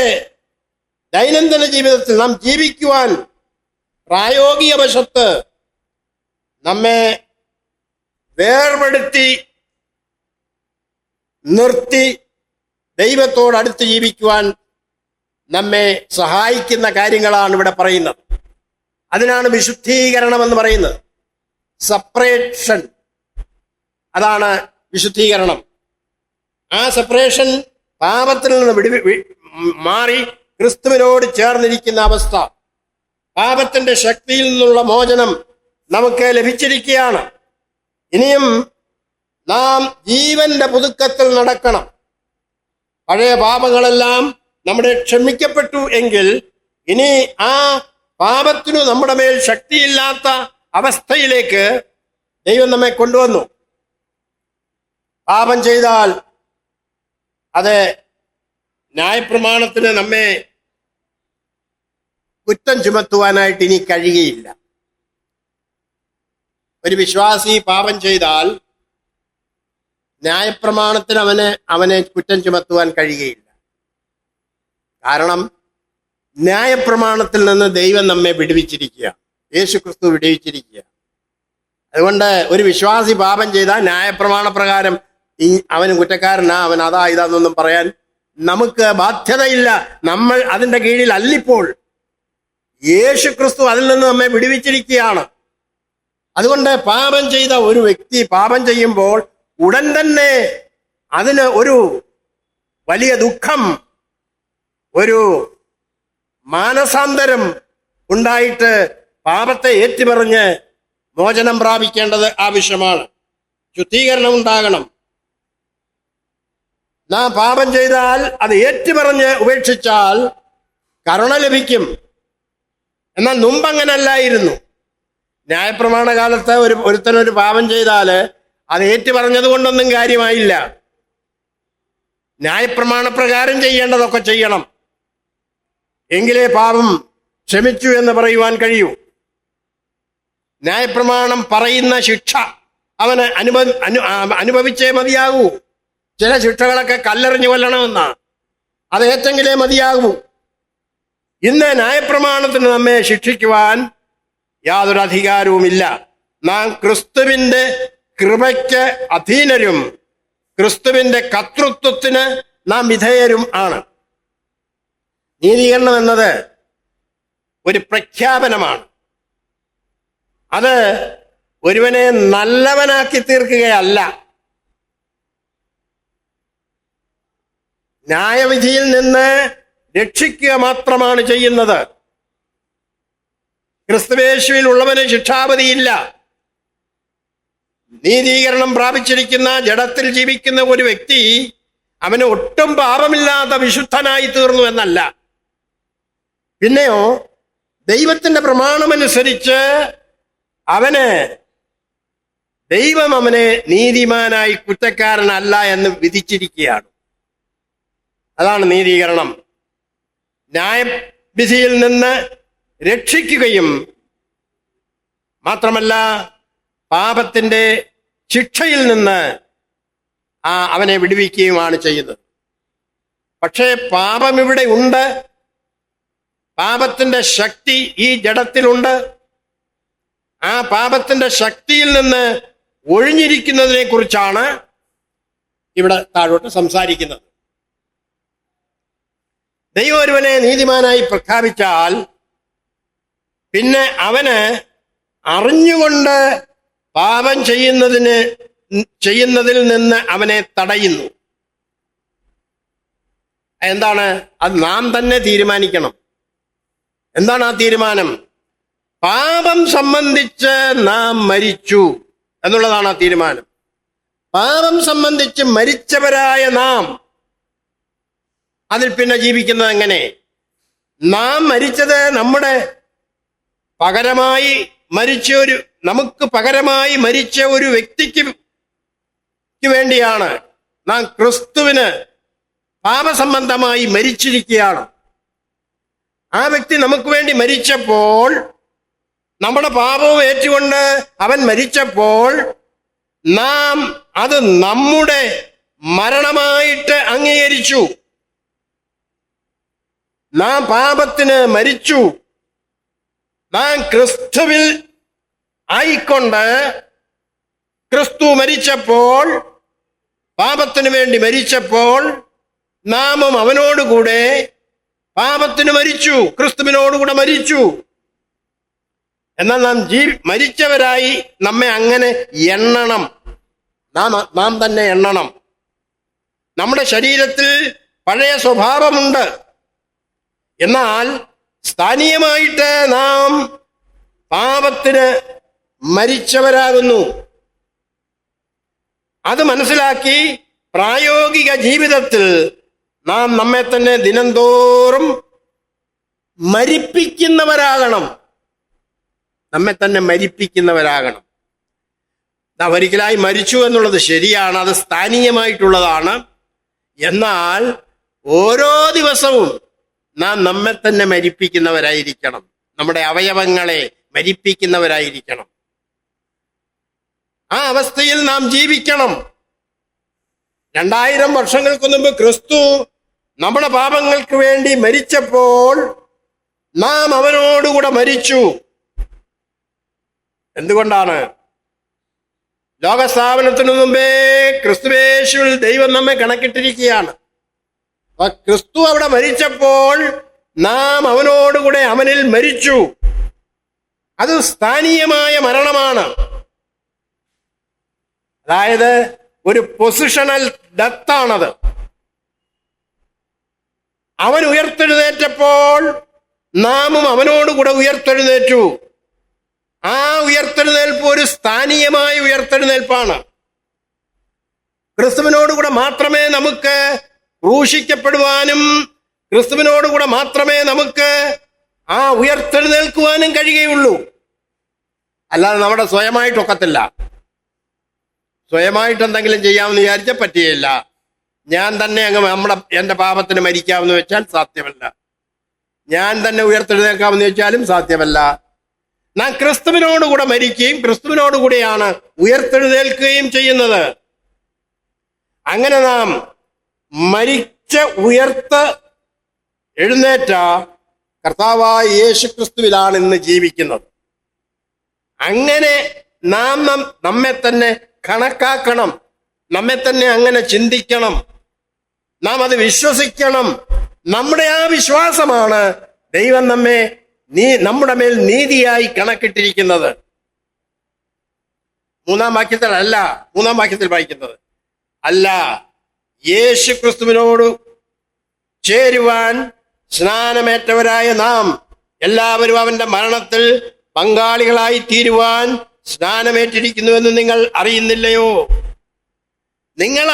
ദൈനംദിന ജീവിതത്തിൽ നാം ജീവിക്കുവാൻ പ്രായോഗിക വശത്ത് നമ്മെ വേർപെടുത്തി നിർത്തി ദൈവത്തോടടുത്ത് ജീവിക്കുവാൻ നമ്മെ സഹായിക്കുന്ന കാര്യങ്ങളാണ് ഇവിടെ പറയുന്നത്. അതിനാണ് വിശുദ്ധീകരണം എന്ന് പറയുന്നത്. സെപ്പറേഷൻ, അതാണ് വിശുദ്ധീകരണം. ആ സെപ്പറേഷൻ പാപത്തിൽ നിന്ന് മാറി ക്രിസ്തുവിനോട് ചേർന്നിരിക്കുന്ന അവസ്ഥ, പാപത്തിന്റെ ശക്തിയിൽ നിന്നുള്ള മോചനം നമുക്ക് ലഭിച്ചിരിക്കുകയാണ്. ഇനിയും നാം ജീവന്റെ പുതുക്കത്തിൽ നടക്കണം. പഴയ പാപങ്ങളെല്ലാം നമ്മുടെ ക്ഷമിക്കപ്പെട്ടു എങ്കിൽ ഇനി ആ പാപത്തിനു നമ്മുടെ മേൽ ശക്തിയില്ലാത്ത അവസ്ഥയിലേക്ക് ദൈവം നമ്മെ കൊണ്ടുവന്നു. പാപം ചെയ്താൽ അത് ന്യായപ്രമാണത്തിന് നമ്മെ കുറ്റം ചുമത്തുവാനായിട്ട് ഇനി കഴിയുകയില്ല. ഒരു വിശ്വാസി പാപം ചെയ്താൽ ന്യായപ്രമാണത്തിന് അവനെ കുറ്റം ചുമത്തുവാൻ കഴിയുകയില്ല. കാരണം ന്യായപ്രമാണത്തിൽ നിന്ന് ദൈവം നമ്മെ വിടുവിച്ചിരിക്കുക, യേശു ക്രിസ്തു വിടുവിച്ചിരിക്കുക. അതുകൊണ്ട് ഒരു വിശ്വാസി പാപം ചെയ്താൽ ന്യായപ്രമാണ പ്രകാരം അവന് കുറ്റക്കാരനാ, അവൻ അതാ ഇതാന്നൊന്നും പറയാൻ നമുക്ക് ബാധ്യതയില്ല. നമ്മൾ അതിന്റെ കീഴിൽ അല്ലിപ്പോൾ. യേശു ക്രിസ്തു അതിൽ നിന്ന് നമ്മെ വിടുവിച്ചിരിക്കുകയാണ്. അതുകൊണ്ട് പാപം ചെയ്ത ഒരു വ്യക്തി പാപം ചെയ്യുമ്പോൾ ഉടൻ തന്നെ അതിന് ഒരു വലിയ ദുഃഖം, ഒരു മാനസാന്തരം ഉണ്ടായിട്ട് പാപത്തെ ഏറ്റുപറഞ്ഞ് മോചനം പ്രാപിക്കേണ്ടത് ആവശ്യമാണ്. ശുദ്ധീകരണം ഉണ്ടാകണം. നാം പാപം ചെയ്താൽ അത് ഏറ്റുപറഞ്ഞ് ഉപേക്ഷിച്ചാൽ കരുണ ലഭിക്കും. എന്നാൽ മുമ്പ് അങ്ങനല്ലായിരുന്നു. ന്യായപ്രമാണ കാലത്ത് ഒരുത്തനൊരു പാപം ചെയ്താൽ അത് ഏറ്റുപറഞ്ഞത് കൊണ്ടൊന്നും കാര്യമായില്ല. ന്യായപ്രമാണ പ്രകാരം ചെയ്യേണ്ടതൊക്കെ ചെയ്യണം, എങ്കിലേ പാപം ക്ഷമിച്ചു എന്ന് പറയുവാൻ കഴിയൂ. ന്യായപ്രമാണം പറയുന്ന ശിക്ഷ അവന് അനുഭവിച്ചേ മതിയാകൂ. ചില ശിക്ഷകളൊക്കെ കല്ലെറിഞ്ഞു കൊല്ലണമെന്നാണ്, അത് ഏറ്റെങ്കിലേ മതിയാകൂ. ഇന്ന് ന്യായപ്രമാണത്തിന് നമ്മെ ശിക്ഷിക്കുവാൻ യാതൊരു അധികാരവുമില്ല. നാം ക്രിസ്തുവിന്റെ കൃപയ്ക്ക് അധീനരും ക്രിസ്തുവിന്റെ കർത്തൃത്വത്തിന് നാം വിധേയരും ആണ്. നീതീകരണം എന്നത് ഒരു പ്രഖ്യാപനമാണ്. അത് ഒരുവനെ നല്ലവനാക്കി തീർക്കുകയല്ല. ന്യായവിധിയിൽ നിന്ന് രക്ഷിക്കുക മാത്രമാണ് ചെയ്യുന്നത്. ക്രിസ്തുവേശുവിൽ ഉള്ളവന് ശിക്ഷാപതിയില്ല. നീതീകരണം പ്രാപിച്ചിരിക്കുന്ന ജഡത്തിൽ ജീവിക്കുന്ന ഒരു വ്യക്തി അവന് ഒട്ടും പാപമില്ലാത്ത വിശുദ്ധനായി തീർന്നു എന്നല്ല. പിന്നെയോ ദൈവത്തിന്റെ പ്രമാണമനുസരിച്ച് ദൈവം അവനെ നീതിമാനായി കുറ്റക്കാരനല്ല എന്ന് വിധിച്ചിരിക്കുകയാണ്. അതാണ് നീതീകരണം. ന്യായവിധിയിൽ നിന്ന് രക്ഷിക്കുകയും മാത്രമല്ല പാപത്തിന്റെ ശിക്ഷയിൽ നിന്ന് അവനെ വിടുവിക്കുകയുമാണ് ചെയ്യുന്നത്. പക്ഷേ പാപം ഇവിടെ ഉണ്ട്. പാപത്തിന്റെ ശക്തി ഈ ജഡത്തിലുണ്ട്. ആ പാപത്തിന്റെ ശക്തിയിൽ നിന്ന് ഒഴിഞ്ഞിരിക്കുന്നതിനെ കുറിച്ചാണ് ഇവിടെ താഴോട്ട് സംസാരിക്കുന്നത്. ദൈവം ഒരുവനെ നീതിമാനായി പ്രഖ്യാപിച്ചാൽ പിന്നെ അവന് അറിഞ്ഞുകൊണ്ട് പാപം ചെയ്യുന്നതിൽ നിന്ന് അവനെ തടയുന്നു. എന്താണ് അത്? നാം തന്നെ തീരുമാനിക്കണം. എന്താണ് ആ തീരുമാനം? പാപം സംബന്ധിച്ച് നാം മരിച്ചു എന്നുള്ളതാണ് ആ തീരുമാനം. പാപം സംബന്ധിച്ച് മരിച്ചവരായ നാം അതിൽ പിന്നെ ജീവിക്കുന്നത് എങ്ങനെ? നാം മരിച്ചത് നമ്മുടെ പകരമായി നമുക്ക് പകരമായി മരിച്ച ഒരു വ്യക്തിക്ക് വേണ്ടിയാണ്. നാം ക്രിസ്തുവിന് പാപസംബന്ധമായി മരിച്ചിരിക്കുകയാണ്. ആ വ്യക്തി നമുക്ക് വേണ്ടി മരിച്ചപ്പോൾ, നമ്മുടെ പാപവും ഏറ്റുകൊണ്ട് അവൻ മരിച്ചപ്പോൾ, നാം അത് നമ്മുടെ മരണമായിട്ട് അംഗീകരിച്ചു. നാം പാപത്തിന് മരിച്ചു. നാം ക്രിസ്തുവിൽ ആയിക്കൊണ്ട് ക്രിസ്തു മരിച്ചപ്പോൾ, പാപത്തിന് വേണ്ടി മരിച്ചപ്പോൾ, നാമും അവനോടുകൂടെ പാപത്തിന് മരിച്ചു, ക്രിസ്തുവിനോടുകൂടെ മരിച്ചു. എന്നാൽ നാം മരിച്ചവരായി നമ്മെ അങ്ങനെ എണ്ണണം. നാം തന്നെ എണ്ണണം. നമ്മുടെ ശരീരത്തിൽ പഴയ സ്വഭാവമുണ്ട്. എന്നാൽ സ്ഥാനീയമായിട്ട് നാം പാപത്തിന് മരിച്ചവരാകുന്നു. അത് മനസ്സിലാക്കി പ്രായോഗിക ജീവിതത്തിൽ നാം നമ്മെ തന്നെ ദിനംതോറും മരിപ്പിക്കുന്നവരാകണം. നമ്മെ തന്നെ മരിപ്പിക്കുന്നവരാകണം. നാം ഒരിക്കലായി മരിച്ചു എന്നുള്ളത് ശരിയാണ്, അത് സ്ഥാനീയമായിട്ടുള്ളതാണ്. എന്നാൽ ഓരോ ദിവസവും നാം നമ്മെ തന്നെ മരിപ്പിക്കുന്നവരായിരിക്കണം. നമ്മുടെ അവയവങ്ങളെ മരിപ്പിക്കുന്നവരായിരിക്കണം. ആ അവസ്ഥയിൽ നാം ജീവിക്കണം. 2000 വർഷങ്ങൾക്ക് മുമ്പ് ക്രിസ്തു നമ്മുടെ പാപങ്ങൾക്ക് വേണ്ടി മരിച്ചപ്പോൾ നാം അവനോടുകൂടെ മരിച്ചു. എന്തുകൊണ്ടാണ്? ലോകസ്ഥാപനത്തിനു മുമ്പേ ക്രിസ്തുവേശുവിൽ ദൈവം നമ്മെ കണക്കിട്ടിരിക്കുകയാണ്. അപ്പൊ ക്രിസ്തു അവിടെ മരിച്ചപ്പോൾ നാം അവനോടുകൂടെ അവനിൽ മരിച്ചു. അത് സ്ഥാനീയമായ മരണമാണ്. അതായത് ഒരു പൊസിഷണൽ ഡെത്താണത്. അവൻ ഉയർത്തെഴുന്നേറ്റപ്പോൾ നാമും അവനോടുകൂടെ ഉയർത്തെഴുന്നേറ്റു. ആ ഉയർത്തെഴുന്നേൽപ്പ് ഒരു സ്ഥാനീയമായ ഉയർത്തെഴുന്നേൽപ്പാണ്. ക്രിസ്തുവിനോടുകൂടെ മാത്രമേ നമുക്ക് ക്രൂശിക്കപ്പെടുവാനും ക്രിസ്തുവിനോടുകൂടെ മാത്രമേ നമുക്ക് ആ ഉയർത്തെഴുന്നേൽക്കുവാനും കഴിയുകയുള്ളൂ. അല്ലാതെ നമ്മുടെ സ്വയമായിട്ടൊക്കത്തില്ല. സ്വയമായിട്ട് എന്തെങ്കിലും ചെയ്യാമെന്ന് വിചാരിച്ചാൽ പറ്റുകയില്ല. ഞാൻ തന്നെ അങ്ങ് എൻ്റെ പാപത്തിന് മരിക്കാമെന്ന് വെച്ചാൽ സാധ്യമല്ല. ഞാൻ തന്നെ ഉയർത്തെഴുന്നേൽക്കാമെന്ന് വെച്ചാലും സാധ്യമല്ല. നാം ക്രിസ്തുവിനോടുകൂടെ മരിക്കുകയും ക്രിസ്തുവിനോടുകൂടെയാണ് ഉയർത്തെഴുന്നേൽക്കുകയും ചെയ്യുന്നത്. അങ്ങനെ നാം മരിച്ച എഴുന്നേറ്റ കർത്താവായ യേശു ക്രിസ്തുവിലാണ് ഇന്ന് ജീവിക്കുന്നത്. അങ്ങനെ നാം നമ്മെ തന്നെ കണക്കാക്കണം, നമ്മെ തന്നെ അങ്ങനെ ചിന്തിക്കണം, നാം അത് വിശ്വസിക്കണം. നമ്മുടെ ആ വിശ്വാസമാണ് ദൈവം നമ്മുടെ മേൽ നീതിയായി കണക്കിട്ടിരിക്കുന്നത്. മൂന്നാം വാക്യത്തിൽ വായിക്കുന്നത് അല്ല, യേശു ക്രിസ്തുവിനോട് ചേരുവാൻ സ്നാനമേറ്റവരായ നാം എല്ലാവരും അവന്റെ മരണത്തിൽ പങ്കാളികളായി തീരുവാൻ സ്നാനമേറ്റിരിക്കുന്നുവെന്ന് നിങ്ങൾ അറിയുന്നില്ലയോ? നിങ്ങൾ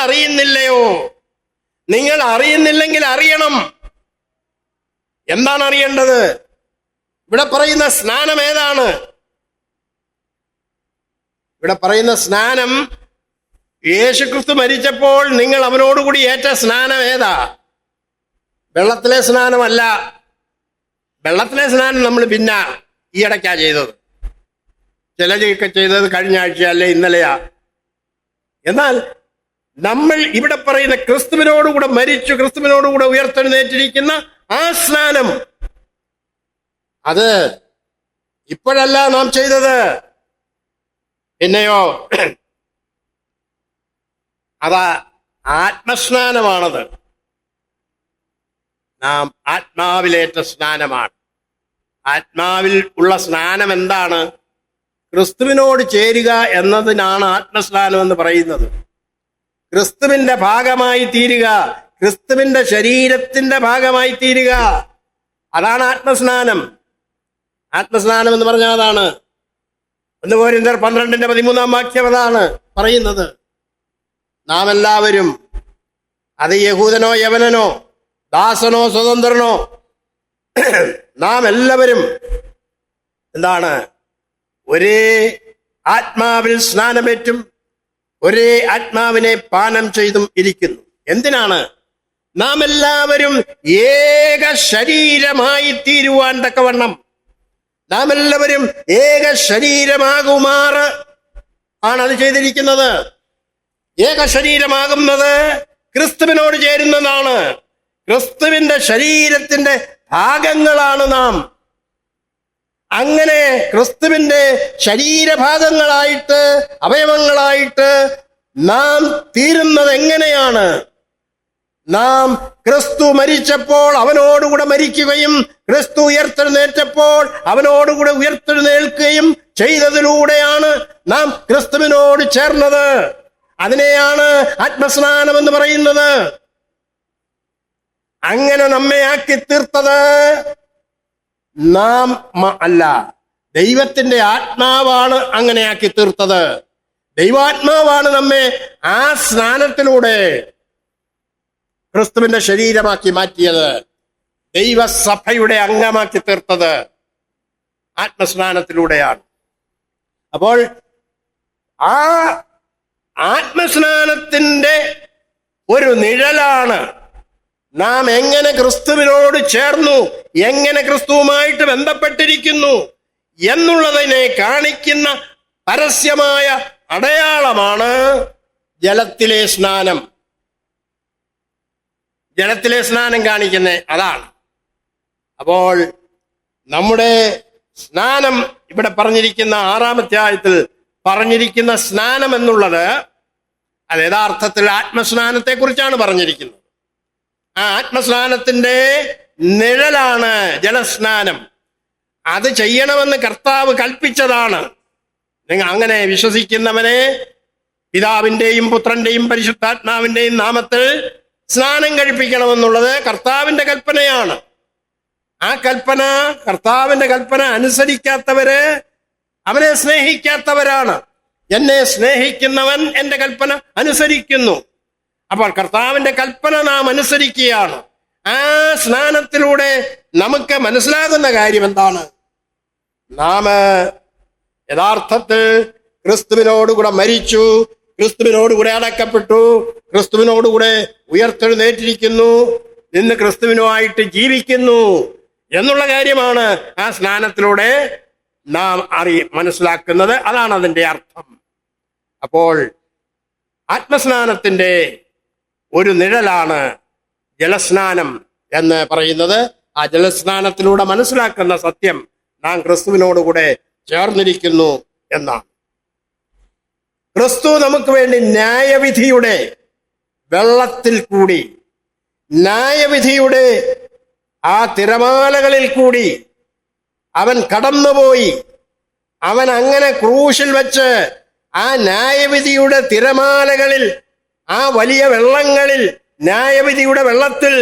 അറിയുന്നില്ലെങ്കിൽ അറിയണം. എന്താണ് അറിയേണ്ടത്? ഇവിടെ പറയുന്ന സ്നാനം ഏതാണ്? ഇവിടെ പറയുന്ന സ്നാനം യേശുക്രിസ്തു മരിച്ചപ്പോൾ നിങ്ങൾ അവനോടുകൂടി ഏറ്റ സ്നാനം ഏതാ? വെള്ളത്തിലെ സ്നാനമല്ല. വെള്ളത്തിലെ സ്നാനം നമ്മൾ പിന്നെ ഈയിടയ്ക്കാ ചെയ്തത്. ചിലരൊക്കെ ചെയ്തത് കഴിഞ്ഞ ആഴ്ച അല്ലെ ഇന്നലെയാ. എന്നാൽ നമ്മൾ ഇവിടെ പറയുന്ന ക്രിസ്തുവിനോടുകൂടെ മരിച്ചു ക്രിസ്തുവിനോടുകൂടെ ഉയർത്തെഴുന്നേറ്റിരിക്കുന്ന ആ സ്നാനം, അത് ഇപ്പോഴല്ല നാം ചെയ്തത്. പിന്നെയോ അത് ആത്മസ്നാനമാണത്. നാം ആത്മാവിലേറ്റ സ്നാനമാണ്. ആത്മാവിൽ ഉള്ള സ്നാനം എന്താണ്? ക്രിസ്തുവിനോട് ചേരുക എന്നതിനാണ് ആത്മസ്നാനം എന്ന് പറയുന്നത്. ക്രിസ്തുവിന്റെ ഭാഗമായി തീരുക, ക്രിസ്തുവിന്റെ ശരീരത്തിന്റെ ഭാഗമായി തീരുക, അതാണ് ആത്മസ്നാനം. ആത്മസ്നാനം എന്ന് പറഞ്ഞാൽ അതാണ്. 1 കൊരിന്ത്യർ 12:13 വാക്യം അതാണ് പറയുന്നത്. നാം എല്ലാവരും, അത് യഹൂദനോ യവനനോ ദാസനോ സ്വതന്ത്രനോ, നാം എല്ലാവരും എന്താണ്? ഒരേ ആത്മാവിൽ സ്നാനമേറ്റും ഒരേ ആത്മാവിനെ പാനം ചെയ്തും ഇരിക്കുന്നു. എന്തിനാണ്? നാം എല്ലാവരും ഏക ശരീരമായി തീരുവാൻ തക്കവണ്ണം, നാം എല്ലാവരും ഏക ശരീരമാകുമാറ് ആണ് അത് ചെയ്തിരിക്കുന്നത്. ഏക ശരീരമാകുന്നത് ക്രിസ്തുവിനോട് ചേരുന്നതാണ്. ക്രിസ്തുവിന്റെ ശരീരത്തിന്റെ ഭാഗങ്ങളാണ് നാം. അങ്ങനെ ക്രിസ്തുവിന്റെ ശരീരഭാഗങ്ങളായിട്ട്, അവയവങ്ങളായിട്ട് നാം തീരുന്നത് എങ്ങനെയാണ്? നാം ക്രിസ്തു മരിച്ചപ്പോൾ അവനോടുകൂടെ മരിക്കുകയും ക്രിസ്തു ഉയർത്തെഴുന്നേറ്റപ്പോൾ അവനോടുകൂടെ ഉയർത്തെഴുന്നേൽക്കുകയും ചെയ്തതിലൂടെയാണ് നാം ക്രിസ്തുവിനോട് ചേർന്നത്. അതിനെയാണ് ആത്മസ്നാനം എന്ന് പറയുന്നത്. അങ്ങനെ നമ്മെ ആക്കി തീർത്തത് നാം അല്ല, ദൈവത്തിന്റെ ആത്മാവാണ് അങ്ങനെ ആക്കി തീർത്തത്. ദൈവാത്മാവാണ് നമ്മെ ആ സ്നാനത്തിലൂടെ ക്രിസ്തുവിന്റെ ശരീരമാക്കി മാറ്റിയത്, ദൈവസഭയുടെ അംഗമാക്കി തീർത്തത് ആത്മസ്നാനത്തിലൂടെയാണ്. അപ്പോൾ ആ ആത്മസ്നാനത്തിന്റെ ഒരു നിഴലാണ് നാം എങ്ങനെ ക്രിസ്തുവിനോട് ചേർന്നു, എങ്ങനെ ക്രിസ്തുവുമായിട്ട് ബന്ധപ്പെട്ടിരിക്കുന്നു എന്നുള്ളതിനെ കാണിക്കുന്ന പരസ്യമായ അടയാളമാണ് ജലത്തിലെ സ്നാനം. ജലത്തിലെ സ്നാനം കാണിക്കുന്നത് അതാണ്. അപ്പോൾ നമ്മുടെ സ്നാനം ഇവിടെ പറഞ്ഞിരിക്കുന്ന 6-ാം അധ്യായത്തിൽ പറഞ്ഞിരിക്കുന്ന സ്നാനം എന്നുള്ളത് അത് യഥാർത്ഥത്തിൽ ആത്മസ്നാനത്തെ കുറിച്ചാണ് പറഞ്ഞിരിക്കുന്നത്. ആ ആത്മസ്നാനത്തിന്റെ നിഴലാണ് ജലസ്നാനം. അത് ചെയ്യണമെന്ന് കർത്താവ് കൽപ്പിച്ചതാണ്. നിങ്ങൾ അങ്ങനെ വിശ്വസിക്കുന്നവനെ പിതാവിന്റെയും പുത്രന്റെയും പരിശുദ്ധാത്മാവിന്റെയും നാമത്തിൽ സ്നാനം കഴിപ്പിക്കണമെന്നുള്ളത് കർത്താവിന്റെ കൽപ്പനയാണ്. ആ കൽപ്പന, കർത്താവിന്റെ കൽപ്പന അനുസരിക്കാത്തവര് അവനെ സ്നേഹിക്കാത്തവരാണ്. എന്നെ സ്നേഹിക്കുന്നവൻ എന്റെ കൽപ്പന അനുസരിക്കുന്നു. അപ്പോൾ കർത്താവിന്റെ കൽപ്പന നാം അനുസരിക്കുകയാണ്. ആ സ്നാനത്തിലൂടെ നമുക്ക് മനസ്സിലാകുന്ന കാര്യം എന്താണ്? നാം യഥാർത്ഥത്തിൽ ക്രിസ്തുവിനോടുകൂടെ മരിച്ചു, ക്രിസ്തുവിനോടുകൂടെ അടക്കപ്പെട്ടു, ക്രിസ്തുവിനോടുകൂടെ ഉയർത്തെഴുന്നേറ്റിരിക്കുന്നു, ഇന്ന് ക്രിസ്തുവിനുമായിട്ട് ജീവിക്കുന്നു എന്നുള്ള കാര്യമാണ് ആ സ്നാനത്തിലൂടെ നാം മനസ്സിലാക്കുന്നത്. അതാണ് അതിൻ്റെ അർത്ഥം. അപ്പോൾ ആത്മസ്നാനത്തിന്റെ ഒരു നിഴലാണ് ജലസ്നാനം എന്ന് പറയുന്നത്. ആ ജലസ്നാനത്തിലൂടെ മനസ്സിലാക്കുന്ന സത്യം നാം ക്രിസ്തുവിനോടുകൂടെ ചേർന്നിരിക്കുന്നു എന്നാണ്. ക്രിസ്തു നമുക്ക് വേണ്ടി ന്യായവിധിയുടെ വെള്ളത്തിൽ കൂടി, ന്യായവിധിയുടെ ആ തിരമാലകളിൽ കൂടി അവൻ കടന്നുപോയി. അവൻ അങ്ങനെ ക്രൂശിൽ വെച്ച് ആ ന്യായവിധിയുടെ തിരമാലകളിൽ, ആ വലിയ വെള്ളങ്ങളിൽ, ന്യായവിധിയുടെ വെള്ളത്തിൽ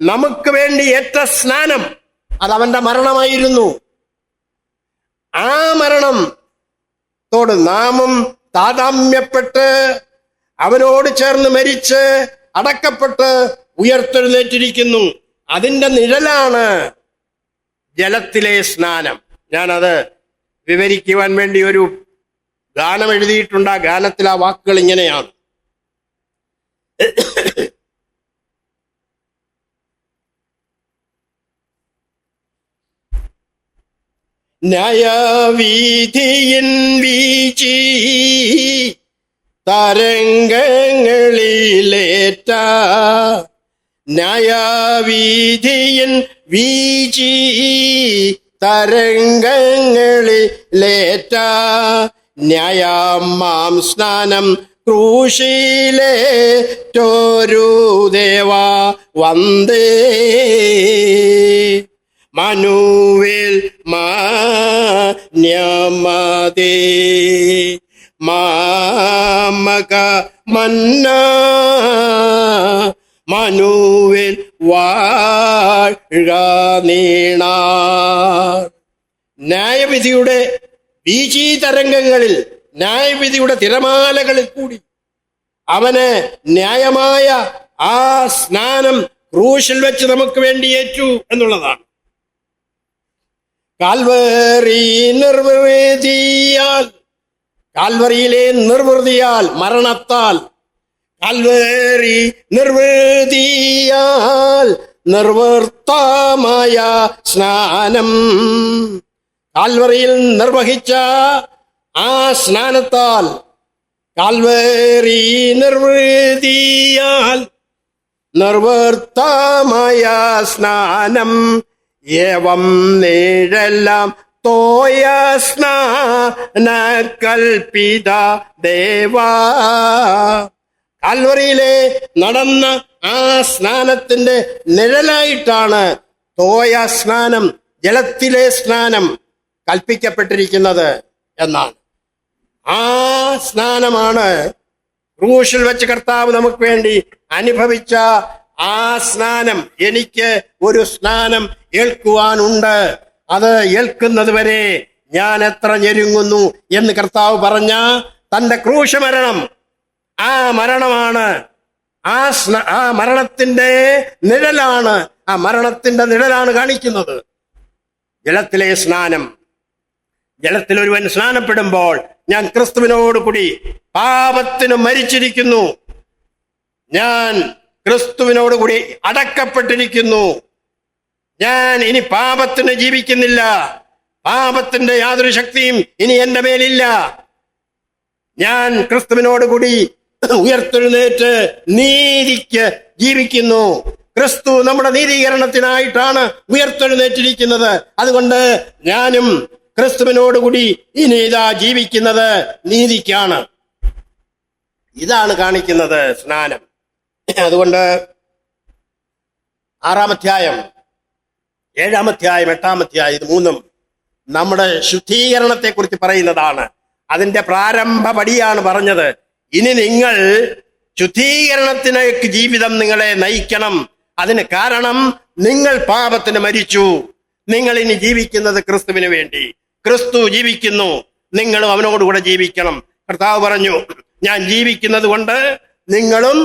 നമുക്ക് വേണ്ടി ഏറ്റ സ്നാനം അതവന്റെ മരണമായിരുന്നു. ആ മരണത്തോട് നാമും താതാമ്യപ്പെട്ട് അവനോട് ചേർന്ന് മരിച്ച് അടക്കപ്പെട്ട് ഉയർത്തെഴുന്നേറ്റിരിക്കുന്നു. അതിന്റെ നിഴലാണ് ജലത്തിലെ സ്നാനം. ഞാനത് വിവരിക്കുവാൻ വേണ്ടി ഒരു ഗാനം എഴുതിയിട്ടുണ്ട്. ആ ഗാനത്തിൽ ആ വാക്കുകൾ ഇങ്ങനെയാണ്: ന്യായവീഥിയിൻ വീചി തരംഗങ്ങളിലേറ്റ, ന്യായവീഥിയിൻ വീചി തരംഗങ്ങളിലേറ്റ, ന്യായമാം സ്നാനം ക്രൂശിലേറ്റൊരു ദേവാ വന്ദേ, മനുവിൽ മാന്യമതേ മാമക മന്ന, മനുവിൽ വാഴ നീണ. ന്യായവിധിയുടെ ബീജീ തരംഗങ്ങളിൽ, ന്യായവിധിയുടെ തിരമാലകളിൽ കൂടി അവന് ന്യായമായ ആ സ്നാനം ക്രൂശിൽ വെച്ച് നമുക്ക് വേണ്ടി ഏറ്റു എന്നുള്ളതാണ്. കാൽവറി നിർവൃതിയാൽ, കാൽവറിയിലെ നിർവൃതിയാൽ, മരണത്താൽ, കാൽവറി നിർവൃതിയാൽ നിർവൃത്തമായ സ്നാനം, കാൽവറിയിൽ നിർവഹിച്ച ആ സ്നാനത്താൽ, കാൽവറി നിർവൃതിയാൽ നിർവൃത്തമായ സ്നാനം, ഏവം നീഴെല്ലാം തോയ സ്നാന കൽപ്പിത ദേവാ. കാൽവറിയിലെ നടന്ന ആ സ്നാനത്തിന്റെ നിഴലായിട്ടാണ് തോയ സ്നാനം, ജലത്തിലെ സ്നാനം കൽപ്പിക്കപ്പെട്ടിരിക്കുന്നത് എന്നാണ്. ആ സ്നാനമാണ് ക്രൂശിൽ വെച്ച് കർത്താവ് നമുക്ക് വേണ്ടി അനുഭവിച്ച ആ സ്നാനം. എനിക്ക് ഒരു സ്നാനം ഏൽക്കുവാനുണ്ട്, അത് ഏൽക്കുന്നത് വരെ ഞാൻ എത്ര ഞെരുങ്ങുന്നു എന്ന് കർത്താവ് പറഞ്ഞ തന്റെ ക്രൂശ മരണം, ആ മരണമാണ്, ആ മരണത്തിന്റെ നിഴലാണ്, ആ മരണത്തിന്റെ നിഴലാണ് കാണിക്കുന്നത് ജലത്തിലെ സ്നാനം. ജലത്തിൽ ഒരുവൻ സ്നാനപ്പെടുമ്പോൾ ഞാൻ ക്രിസ്തുവിനോട് കൂടി പാപത്തിന് മരിച്ചിരിക്കുന്നു, ഞാൻ ക്രിസ്തുവിനോട് കൂടി അടക്കപ്പെട്ടിരിക്കുന്നു, ഞാൻ ഇനി പാപത്തിന് ജീവിക്കുന്നില്ല, പാപത്തിന്റെ യാതൊരു ശക്തിയും ഇനി എന്റെ മേലില്ല, ഞാൻ ക്രിസ്തുവിനോട് കൂടി ഉയർത്തെഴുന്നേറ്റ് നീതിക്ക് ജീവിക്കുന്നു. ക്രിസ്തു നമ്മുടെ നീതീകരണത്തിനായിട്ടാണ് ഉയർത്തെഴുന്നേറ്റിരിക്കുന്നത്. അതുകൊണ്ട് ഞാനും ക്രിസ്തുവിനോടുകൂടി ഇനി ഇതാ ജീവിക്കുന്നത് നീതിക്കാണ്. ഇതാണ് കാണിക്കുന്നത് സ്നാനം. അതുകൊണ്ട് 6-ാം അധ്യായം, 7-ാം അധ്യായം, 8-ാം അധ്യായം, ഇത് മൂന്നും നമ്മുടെ ശുദ്ധീകരണത്തെ കുറിച്ച് പറയുന്നതാണ്. അതിന്റെ പ്രാരംഭ പടിയാണ് പറഞ്ഞത്. ഇനി നിങ്ങൾ ശുദ്ധീകരണത്തിലേക്ക് ജീവിതം നിങ്ങളെ നയിക്കണം. അതിന് കാരണം നിങ്ങൾ പാപത്തിന് മരിച്ചു. നിങ്ങൾ ഇനി ജീവിക്കുന്നത് ക്രിസ്തുവിന് വേണ്ടി. ക്രിസ്തു ജീവിക്കുന്നു, നിങ്ങളും അവനോടുകൂടെ ജീവിക്കണം. കർത്താവ് പറഞ്ഞു, ഞാൻ ജീവിക്കുന്നത് കൊണ്ട് നിങ്ങളും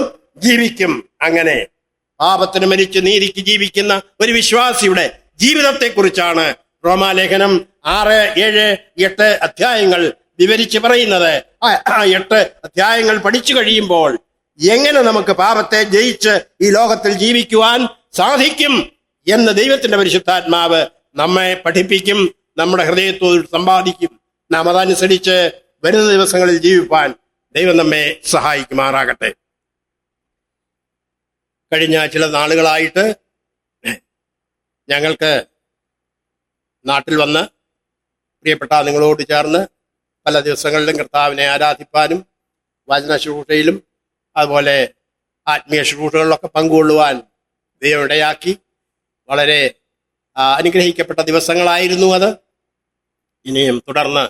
ജീവിക്കും. അങ്ങനെ പാപത്തിന് മരിച്ച് നീതിക്ക് ജീവിക്കുന്ന ഒരു വിശ്വാസിയുടെ ജീവിതത്തെ കുറിച്ചാണ് റോമാലേഖനം 6, 7, 8 അധ്യായങ്ങൾ വിവരിച്ച് പറയുന്നത്. ആ 8 അധ്യായങ്ങൾ പഠിച്ചു കഴിയുമ്പോൾ എങ്ങനെ നമുക്ക് പാപത്തെ ജയിച്ച് ഈ ലോകത്തിൽ ജീവിക്കുവാൻ സാധിക്കും എന്ന് ദൈവത്തിന്റെ പരിശുദ്ധാത്മാവ് നമ്മെ പഠിപ്പിക്കും, നമ്മുടെ ഹൃദയത്തോട് സമ്പാദിക്കും. നാം അതനുസരിച്ച് വരുന്ന ദിവസങ്ങളിൽ ജീവിപ്പാൻ ദൈവം നമ്മെ സഹായിക്കുമാറാകട്ടെ. കഴിഞ്ഞ ചില നാളുകളായിട്ട് ഞങ്ങൾക്ക് നാട്ടിൽ വന്ന് പ്രിയപ്പെട്ട നിങ്ങളോട് ചേർന്ന് പല ദിവസങ്ങളിലും കർത്താവിനെ ആരാധിപ്പാനും വചന ശുശ്രൂഷയിലും അതുപോലെ ആത്മീയ ശുശ്രൂഷകളിലൊക്കെ പങ്കുകൊള്ളുവാൻ ദൈവം ഇടയാക്കി. വളരെ അനുഗ്രഹിക്കപ്പെട്ട ദിവസങ്ങളായിരുന്നു അത്. ഇനിയും തുടർന്ന്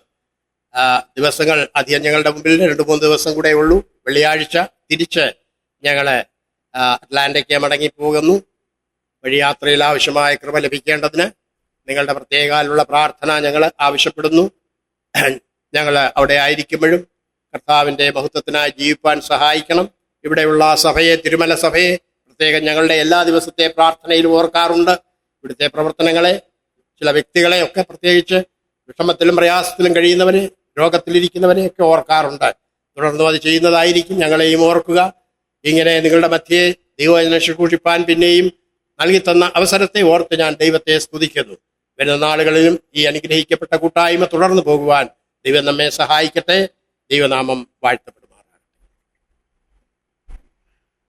ദിവസങ്ങൾ അധികം ഞങ്ങളുടെ മുമ്പിൽ 2-3 ദിവസം കൂടെ ഉള്ളൂ. വെള്ളിയാഴ്ച തിരിച്ച് ഞങ്ങൾ അറ്റ്ലാന്റയ്ക്ക് മടങ്ങിപ്പോകുന്നു. വഴിയാത്രയിൽ ആവശ്യമായ കൃപ ലഭിക്കേണ്ടതിന് നിങ്ങളുടെ പ്രത്യേകാലുള്ള പ്രാർത്ഥന ഞങ്ങൾ ആവശ്യപ്പെടുന്നു. ഞങ്ങൾ അവിടെ ആയിരിക്കുമ്പോഴും കർത്താവിൻ്റെ മഹത്വത്തിനായി ജീവിപ്പാൻ സഹായിക്കണം. ഇവിടെയുള്ള സഭയെ, തിരുമല സഭയെ പ്രത്യേകം ഞങ്ങളുടെ എല്ലാ ദിവസത്തെ പ്രാർത്ഥനയിലും ഓർക്കാറുണ്ട്. ഇവിടുത്തെ പ്രവർത്തനങ്ങളെ, ചില വ്യക്തികളെ ഒക്കെ പ്രത്യേകിച്ച് വിഷമത്തിലും പ്രയാസത്തിലും കഴിയുന്നവരെ, രോഗത്തിലിരിക്കുന്നവരെയൊക്കെ ഓർക്കാറുണ്ട്. തുടർന്നും അത് ചെയ്യുന്നതായിരിക്കും. ഞങ്ങളെയും ഓർക്കുക. ഇങ്ങനെ നിങ്ങളുടെ മധ്യേ ദൈവവചനം ശുശ്രൂഷിപ്പാൻ പിന്നെയും നൽകിത്തന്ന അവസരത്തെ ഓർത്ത് ഞാൻ ദൈവത്തെ സ്തുതിക്കുന്നു. വരുന്ന നാളുകളിലും ഈ അനുഗ്രഹിക്കപ്പെട്ട കൂട്ടായ്മ തുടർന്നു പോകുവാൻ ദൈവം നമ്മെ സഹായിക്കട്ടെ. ദൈവനാമം വാഴ്ത്തപ്പെടും.